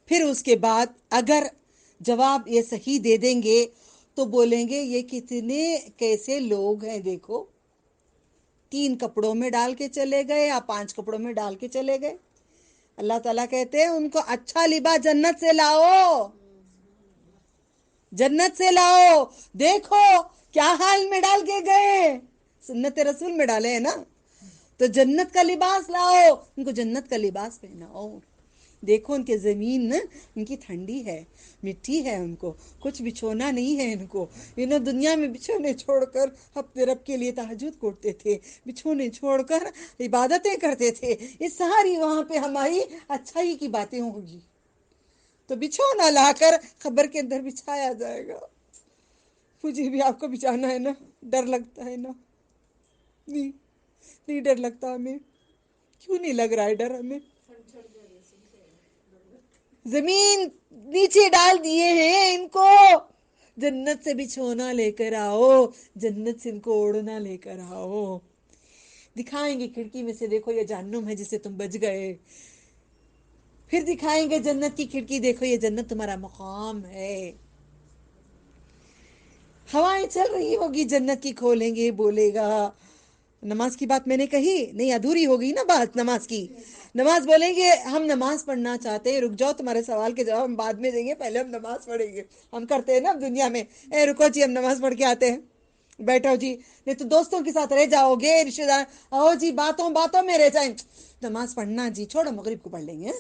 پھر اس کے بعد اگر جواب یہ صحیح دے دیں گے تو بولیں گے یہ کتنے کیسے لوگ ہیں، دیکھو 3 کپڑوں میں ڈال کے چلے گئے یا 5 کپڑوں میں ڈال کے چلے گئے۔ اللہ تعالیٰ کہتے ہیں ان کو اچھا لباس جنت سے لاؤ، جنت سے لاؤ، دیکھو کیا حال میں ڈال کے گئے، سنت رسول میں ڈالے ہیں نا، تو جنت کا لباس لاؤ، ان کو جنت کا لباس پہناؤ۔ دیکھو ان کے زمین ان کی ٹھنڈی ہے، مٹی ہے، ان کو کچھ بچھونا نہیں ہے، ان کو، انہوں دنیا میں بچھونے چھوڑ کر اپنے رب کے لیے تہجد کرتے تھے، بچھونے چھوڑ کر عبادتیں کرتے تھے، یہ ساری وہاں پہ ہماری اچھائی کی باتیں ہوں گی، تو بچھونا لا کر قبر کے اندر بچھایا جائے گا۔ مجھے بھی آپ کو بچانا ہے نا، ڈر لگتا ہے نا؟ نہیں ڈر لگتا ہمیں، کیوں نہیں لگ رہا ہے ڈر ہمیں؟ زمین نیچے ڈال دیے ہیں ان کو، جنت سے بچھونا لے کر آؤ، جنت سے ان کو اوڑھنا لے کر آؤ، دکھائیں گے کھڑکی میں سے، دیکھو یہ جہنم ہے جس سے تم بچ گئے، پھر دکھائیں گے جنت کی کھڑکی، دیکھو یہ جنت تمہارا مقام ہے، ہوائیں چل رہی ہوگی جنت کی، کھولیں گے، بولے گا نماز کی بات میں نے کہی نہیں، ادھوری ہو گئی نا بات نماز کی، نماز بولیں گے ہم نماز پڑھنا چاہتے ہیں، رک جاؤ تمہارے سوال کے جواب ہم بعد میں دیں گے، پہلے ہم نماز پڑھیں گے، ہم کرتے ہیں نا اب دنیا میں، رکو جی ہم نماز پڑھ کے آتے ہیں، بیٹھو جی، نہیں تو دوستوں کے ساتھ رہ جاؤ گے، رشتے دار آؤ جی باتوں میں رہ جائیں، نماز پڑھنا جی، چھوڑو مغرب کو پڑھ لیں گے،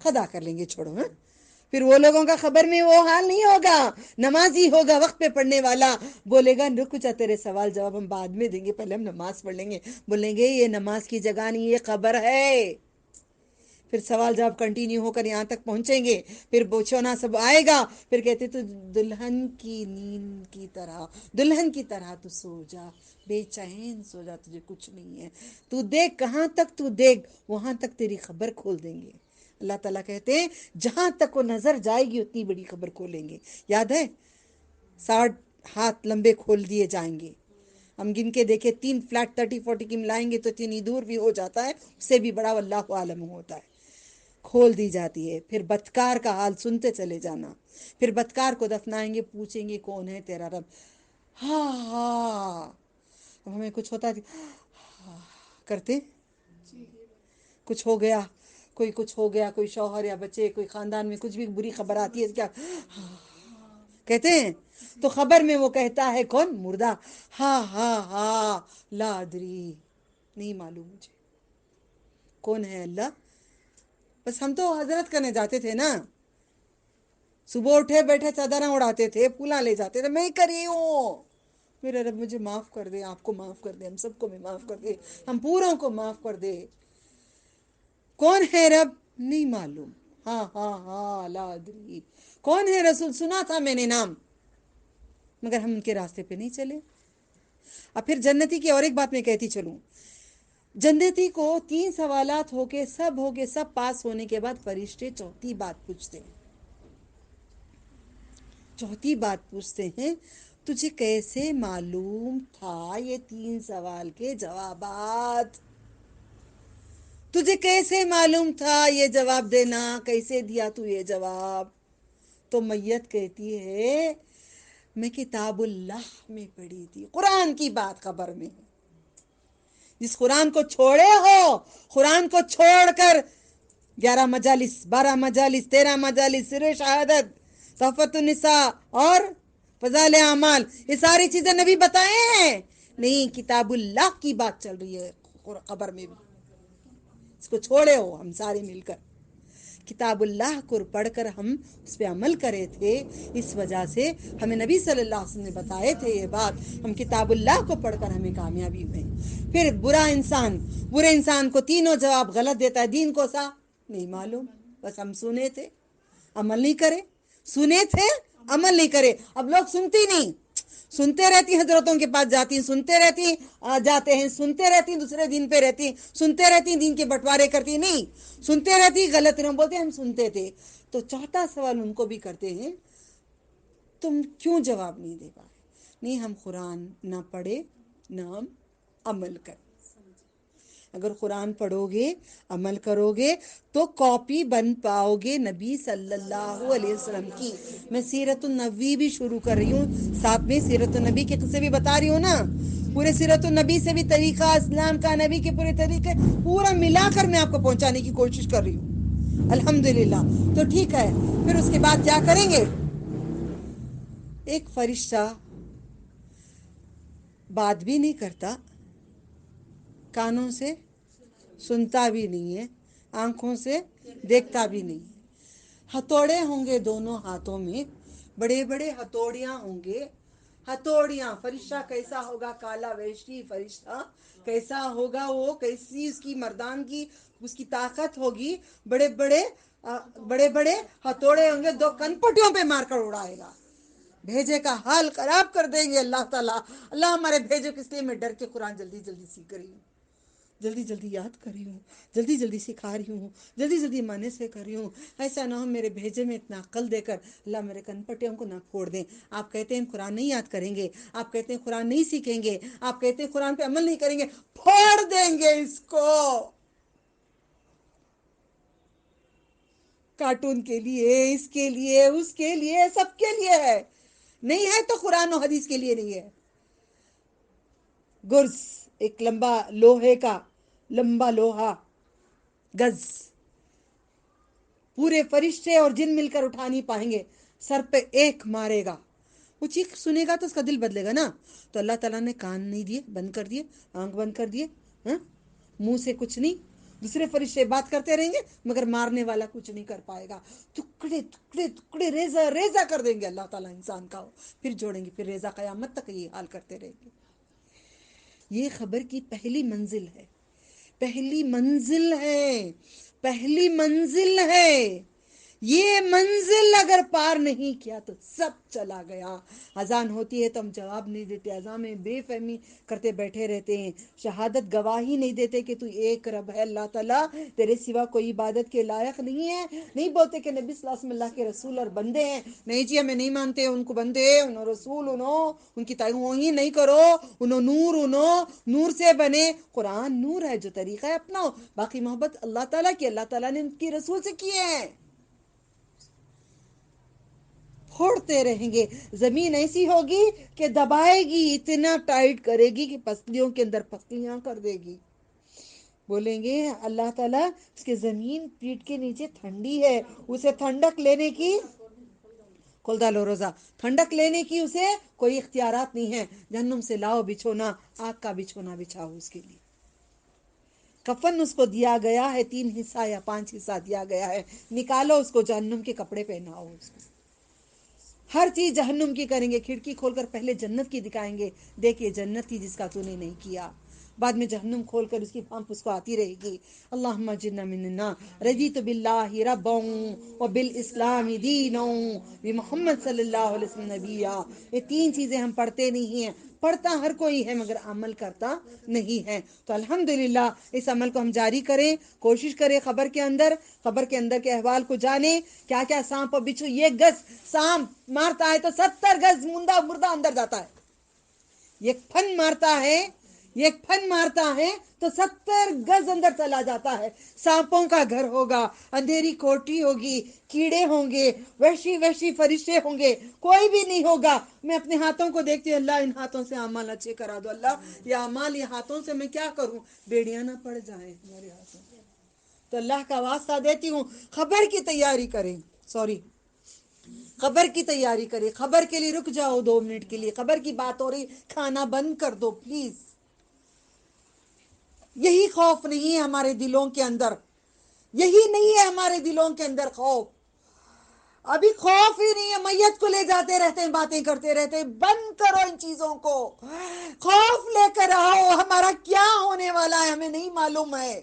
خدا کر لیں گے، چھوڑو، پھر وہ لوگوں کا خبر میں وہ حال نہیں ہوگا، نمازی ہوگا وقت پہ پڑھنے والا، بولے گا رک جا تیرے سوال جواب ہم بعد میں دیں گے، پہلے ہم نماز پڑھ لیں گے، بولیں گے یہ نماز کی جگہ نہیں، یہ قبر ہے، پھر سوال جواب کنٹینیو ہو کر یہاں تک پہنچیں گے، پھر بوچھونا سب آئے گا، پھر کہتے تو دلہن کی نیند کی طرح، دلہن کی طرح تو سو جا، بے چین سو جا، تجھے کچھ نہیں ہے، تو دیکھ کہاں تک، تو دیکھ وہاں تک تیری خبر کھول دیں گے۔ اللہ تعالیٰ کہتے ہیں جہاں تک وہ نظر جائے گی اتنی بڑی خبر کھولیں گے، یاد ہے 60 ہاتھ لمبے کھول دیے جائیں گے، ہم گن کے دیکھیں 3 فلیٹ 30-40 کی ملائیں گے تو اتنی دور بھی ہو جاتا ہے، اس سے بھی بڑا واللہ عالم ہوتا ہے، کھول دی جاتی ہے۔ پھر بدکار کا حال سنتے چلے جانا، پھر بدکار کو دفنائیں گے، پوچھیں گے کون ہے تیرا رب، ہاں ہاں، اب ہمیں کچھ ہوتا ہے کرتے، کچھ ہو گیا، کوئی کچھ ہو گیا، کوئی شوہر یا بچے، کوئی خاندان میں کچھ بھی بری خبر آتی ہے کیا کہتے ہیں؟ تو خبر میں وہ کہتا ہے کون؟ مردہ، ہاں ہاں ہاں لا ادری، نہیں معلوم مجھے کون ہے اللہ۔ بس ہم تو حضرت کرنے جاتے تھے نا، صبح اٹھے بیٹھے چادریں اڑاتے تھے، پھولا لے جاتے تھے، میں کری ہوں، میرے رب مجھے معاف کر دے، آپ کو معاف کر دے، ہم سب کو بھی معاف کر دے، ہم پوروں کو معاف کر دے۔ کون ہے رب؟ نہیں معلوم، ہاں ہاں ہاں لا ادری، کون ہے رسول؟ سنا تھا میں نے نام، مگر ہم ان کے راستے پہ نہیں چلے۔ اب پھر جنتی کی اور ایک بات میں کہتی چلوں، جنتی کو 3 سوالات ہو کے سب پاس ہونے کے بعد فرشتے چوتھی بات پوچھتے ہیں، تجھے کیسے معلوم تھا یہ 3 سوال کے جوابات؟ تجھے کیسے معلوم تھا یہ جواب دینا؟ کیسے دیا تو یہ جواب؟ تو میت کہتی ہے میں کتاب اللہ میں پڑھی تھی، قرآن کی بات خبر میں ہے۔ جس قرآن کو چھوڑے ہو، قرآن کو چھوڑ کر 11 مجالس، 12 مجالس، 13 مجالس، سر شہادت، تحفۃ النساء اور فضائل اعمال، یہ ساری چیزیں نبی بتائے ہیں؟ نہیں، کتاب اللہ کی بات چل رہی ہے خبر میں بھی۔ اس کو چھوڑے ہو ہم سارے مل کر، کتاب اللہ کو پڑھ کر ہم اس پہ عمل کرے تھے، اس وجہ سے ہمیں نبی صلی اللہ علیہ وسلم نے بتائے تھے یہ بات، ہم کتاب اللہ کو پڑھ کر ہمیں کامیابی ہوئے۔ پھر برے انسان کو تینوں جواب غلط دیتا ہے، دین کو سا نہیں معلوم، بس ہم سنے تھے عمل نہیں کرے، سنے تھے عمل نہیں کرے۔ اب لوگ سنتی نہیں، سنتے رہتی، حضرتوں کے پاس جاتی ہیں، سنتے رہتی، جاتے ہیں، سنتے رہتی، دوسرے دین پہ رہتی، سنتے رہتی، دین کے بٹوارے کرتی، نہیں سنتے رہتی، غلط نہ بولتے ہم سنتے تھے۔ تو چوتھا سوال ان کو بھی کرتے ہیں، تم کیوں جواب نہیں دے پائے؟ نہیں، ہم قرآن نہ پڑھے نہ ہم عمل کریں۔ اگر قرآن پڑھو گے، عمل کرو گے تو کاپی بن پاؤ گے نبی صلی اللہ علیہ وسلم کی۔ میں سیرت النبی بھی شروع کر رہی ہوں، ساتھ میں سیرت النبی کے قصے بھی بتا رہی ہوں نا، پورے سیرت النبی سے بھی طریقہ اسلام کا، نبی کے پورے طریقے پورا ملا کر میں آپ کو پہنچانے کی کوشش کر رہی ہوں، الحمدللہ۔ تو ٹھیک ہے، پھر اس کے بعد کیا کریں گے؟ ایک فرشتہ بات بھی نہیں کرتا، کانوں سے سنتا بھی نہیں ہے، آنکھوں سے دیکھتا بھی نہیں ہے، ہتھوڑے ہوں گے دونوں ہاتھوں میں، بڑے بڑے ہتھوڑیاں ہوں گے، ہتھوڑیاں۔ فرشتہ کیسا ہوگا؟ کالا وحشی فرشتہ کیسا ہوگا؟ وہ کیسی اس کی مردانگی، اس کی طاقت ہوگی، بڑے بڑے ہتھوڑے ہوں گے، 2 کنپٹیوں پہ مار کر اڑائے گا، بھیجے کا حال خراب کر دیں گے اللہ تعالیٰ۔ اللہ ہمارے بھیجے کس لیے؟ میں ڈر کے قرآن جلدی جلدی سیکھ رہی ہوں، جلدی جلدی یاد کر رہی ہوں، جلدی جلدی سکھا رہی ہوں، جلدی جلدی معنی سے کر رہی ہوں، ایسا نہ ہو میرے بھیجے میں اتنا عقل دے کر اللہ میرے کنپٹیوں کو نہ پھوڑ دیں۔ آپ کہتے ہیں قرآن نہیں یاد کریں گے، آپ کہتے ہیں قرآن نہیں سیکھیں گے، آپ کہتے ہیں قرآن پہ عمل نہیں کریں گے، پھوڑ دیں گے اس کو، کارٹون کے لیے، اس کے لیے، اس کے لیے، سب کے لیے ہے، نہیں ہے تو قرآن و حدیث کے لیے نہیں ہے۔ گرز، ایک لمبا لوہے کا، لمبا لوہا گز، پورے فرشتے اور جن مل کر اٹھا نہیں پائیں گے، سر پہ ایک مارے گا، وہ چیخ سنے گا تو اس کا دل بدلے گا نا۔ تو اللہ تعالیٰ نے کان نہیں دیے، بند کر دیے، آنکھ بند کر دیے، منہ سے کچھ نہیں، دوسرے فرشتے بات کرتے رہیں گے مگر مارنے والا کچھ نہیں کر پائے گا، ٹکڑے ٹکڑے ٹکڑے، ریزہ ریزہ کر دیں گے اللہ تعالیٰ انسان کا، پھر جوڑیں گے، پھر ریزہ قیامت تک یہ حال کرتے رہیں گے۔ یہ خبر کی پہلی منزل ہے، پہلی منزل ہے، پہلی منزل ہے یہ منزل اگر پار نہیں کیا تو سب چلا گیا. اذان ہوتی ہے تو ہم جواب نہیں دیتے, اذان میں بے فہمی کرتے بیٹھے رہتے ہیں, شہادت گواہی نہیں دیتے کہ تو ایک رب ہے اللہ تعالیٰ, تیرے سوا کوئی عبادت کے لائق نہیں ہے. نہیں بولتے کہ نبی صلی اللہ علیہ وسلم اللہ کے رسول اور بندے ہیں. نہیں جی ہمیں نہیں مانتے ان کو بندے, انہوں رسول, انہوں ان کی توہین نہیں کرو, انہوں نور سے بنے. قرآن نور ہے, جو طریقہ ہے اپناؤ, باقی محبت اللہ تعالیٰ کی, اللہ تعالیٰ نے ان کی رسول سے کیے ہیں. پھوڑتے رہیں گے, زمین ایسی ہوگی کہ دبائے گی, اتنا ٹائٹ کرے گی کہ پسلیوں کے اندر پسلیاں کر دے گی. بولیں گے اللہ تعالیٰ اس کے زمین پیٹ کے نیچے ٹھنڈی ہے, اسے ٹھنڈک لینے کی, کھول ڈالو روزہ, ٹھنڈک لینے کی اسے کوئی اختیارات نہیں ہے. جہنم سے لاؤ بچھونا, آگ کا بچھونا بچھاؤ اس کے لیے. کفن اس کو دیا گیا ہے, 3 حصہ یا 5 حصہ دیا گیا ہے, نکالو اس کو, جہنم کے کپڑے پہناؤ اس کو. ہر چیز جہنم کی کریں گے. کھڑکی کھول کر پہلے جنت کی دکھائیں گے, دیکھیے جنت کی جس کا تو نے نہیں کیا. بعد میں جہنم کھول کر اس کی پھانپ اس کو آتی رہے گی. اللہم اجرنا من النار, رضیت باللہ ربا وبالاسلام دینا بمحمد صلی اللہ علیہ وسلم نبیا. یہ 3 چیزیں ہم پڑھتے نہیں ہیں, پڑھتا ہر کوئی ہے مگر عمل کرتا نہیں ہے. تو الحمدللہ اس عمل کو ہم جاری کریں, کوشش کریں قبر کے اندر کے احوال کو جانیں. کیا کیا سانپ اور بچھو, یہ گز سانپ مارتا ہے تو 70 گز مردہ اندر جاتا ہے. ایک پھن مارتا ہے تو 70 گز اندر چلا جاتا ہے. سانپوں کا گھر ہوگا, اندھیری کوٹھی ہوگی, کیڑے ہوں گے, وحشی فرشتے ہوں گے, کوئی بھی نہیں ہوگا. میں اپنے ہاتھوں کو دیکھتی ہوں, اللہ ان ہاتھوں سے اعمال اچھے کرا دو, اللہ یہ اعمال یہ ہاتھوں سے میں کیا کروں, بیڑیاں نہ پڑ جائیں ہمارے ہاتھوں. تو اللہ کا واسطہ دیتی ہوں, خبر کی تیاری کریں, خبر کی تیاری کریں. خبر کے لیے رک جاؤ 2 منٹ کے لیے, خبر کی بات ہو رہی, کھانا بند کر دو پلیز. یہی خوف نہیں ہے ہمارے دلوں کے اندر, یہی نہیں ہے ہمارے دلوں کے اندر خوف. ابھی خوف ہی نہیں ہے, میت کو لے جاتے رہتے ہیں, باتیں کرتے رہتے ہیں. بند کرو ان چیزوں کو, خوف لے کر آؤ. ہمارا کیا ہونے والا ہے ہمیں نہیں معلوم ہے.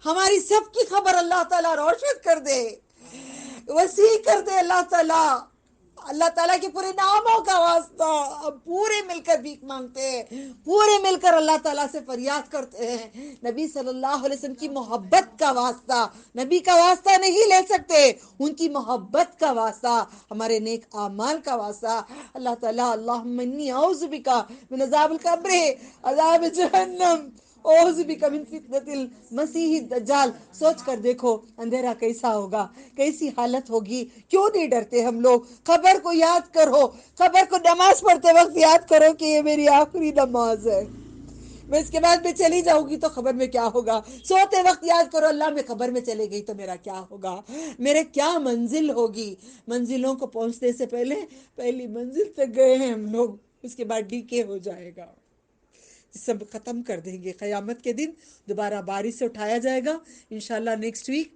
ہماری سب کی خبر اللہ تعالیٰ روشن کر دے, وسیع کر دے. اللہ تعالیٰ کے پورے ناموں کا واسطہ اب پورے مل کر بھیک مانگتے ہیں, پورے مل کر اللہ تعالیٰ سے فریاد کرتے ہیں. نبی صلی اللہ علیہ وسلم کی محبت کا واسطہ, نبی کا واسطہ نہیں لے سکتے, ان کی محبت کا واسطہ, ہمارے نیک اعمال کا واسطہ. اللہ تعالیٰ اللہم انی اعوذ بکا من عذاب القبر, عذاب جہنم, اعوذ بک من فتنۃ المسیح الدجال. سوچ کر دیکھو اندھیرا کیسا ہوگا, کیسی حالت ہوگی. کیوں نہیں ڈرتے ہم لوگ؟ خبر کو یاد کرو, خبر کو نماز پڑھتے وقت یاد کرو کہ یہ میری آخری نماز ہے, میں اس کے بعد میں چلی جاؤں گی تو خبر میں کیا ہوگا. سوتے وقت یاد کرو, اللہ میں خبر میں چلے گئی تو میرا کیا ہوگا, میرے کیا منزل ہوگی. منزلوں کو پہنچنے سے پہلے پہلی منزل تک گئے ہیں ہم لوگ, اس کے بعد ڈیکے ہو جائے گا, سب ختم کر دیں گے. قیامت کے دن دوبارہ بارش سے اٹھایا جائے گا انشاءاللہ. نیکسٹ ویک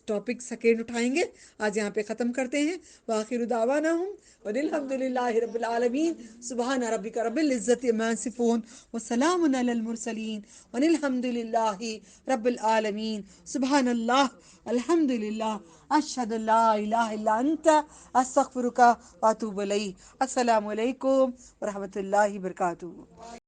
ٹاپک سیکنڈ اٹھائیں گے. آج یہاں پہ ختم کرتے ہیں. وآخر دعوانا الحمدللہ رب العالمین. سبحان ربک رب العزت عما یصفون وسلام علی المرسلین والحمدللہ رب العالمین. سبحان اللہ, الحمدللہ, اشہد ان لا الہ الا انت, استغفرک واتوب الیک. السلام علیکم ورحمۃ اللہ وبرکاتہ.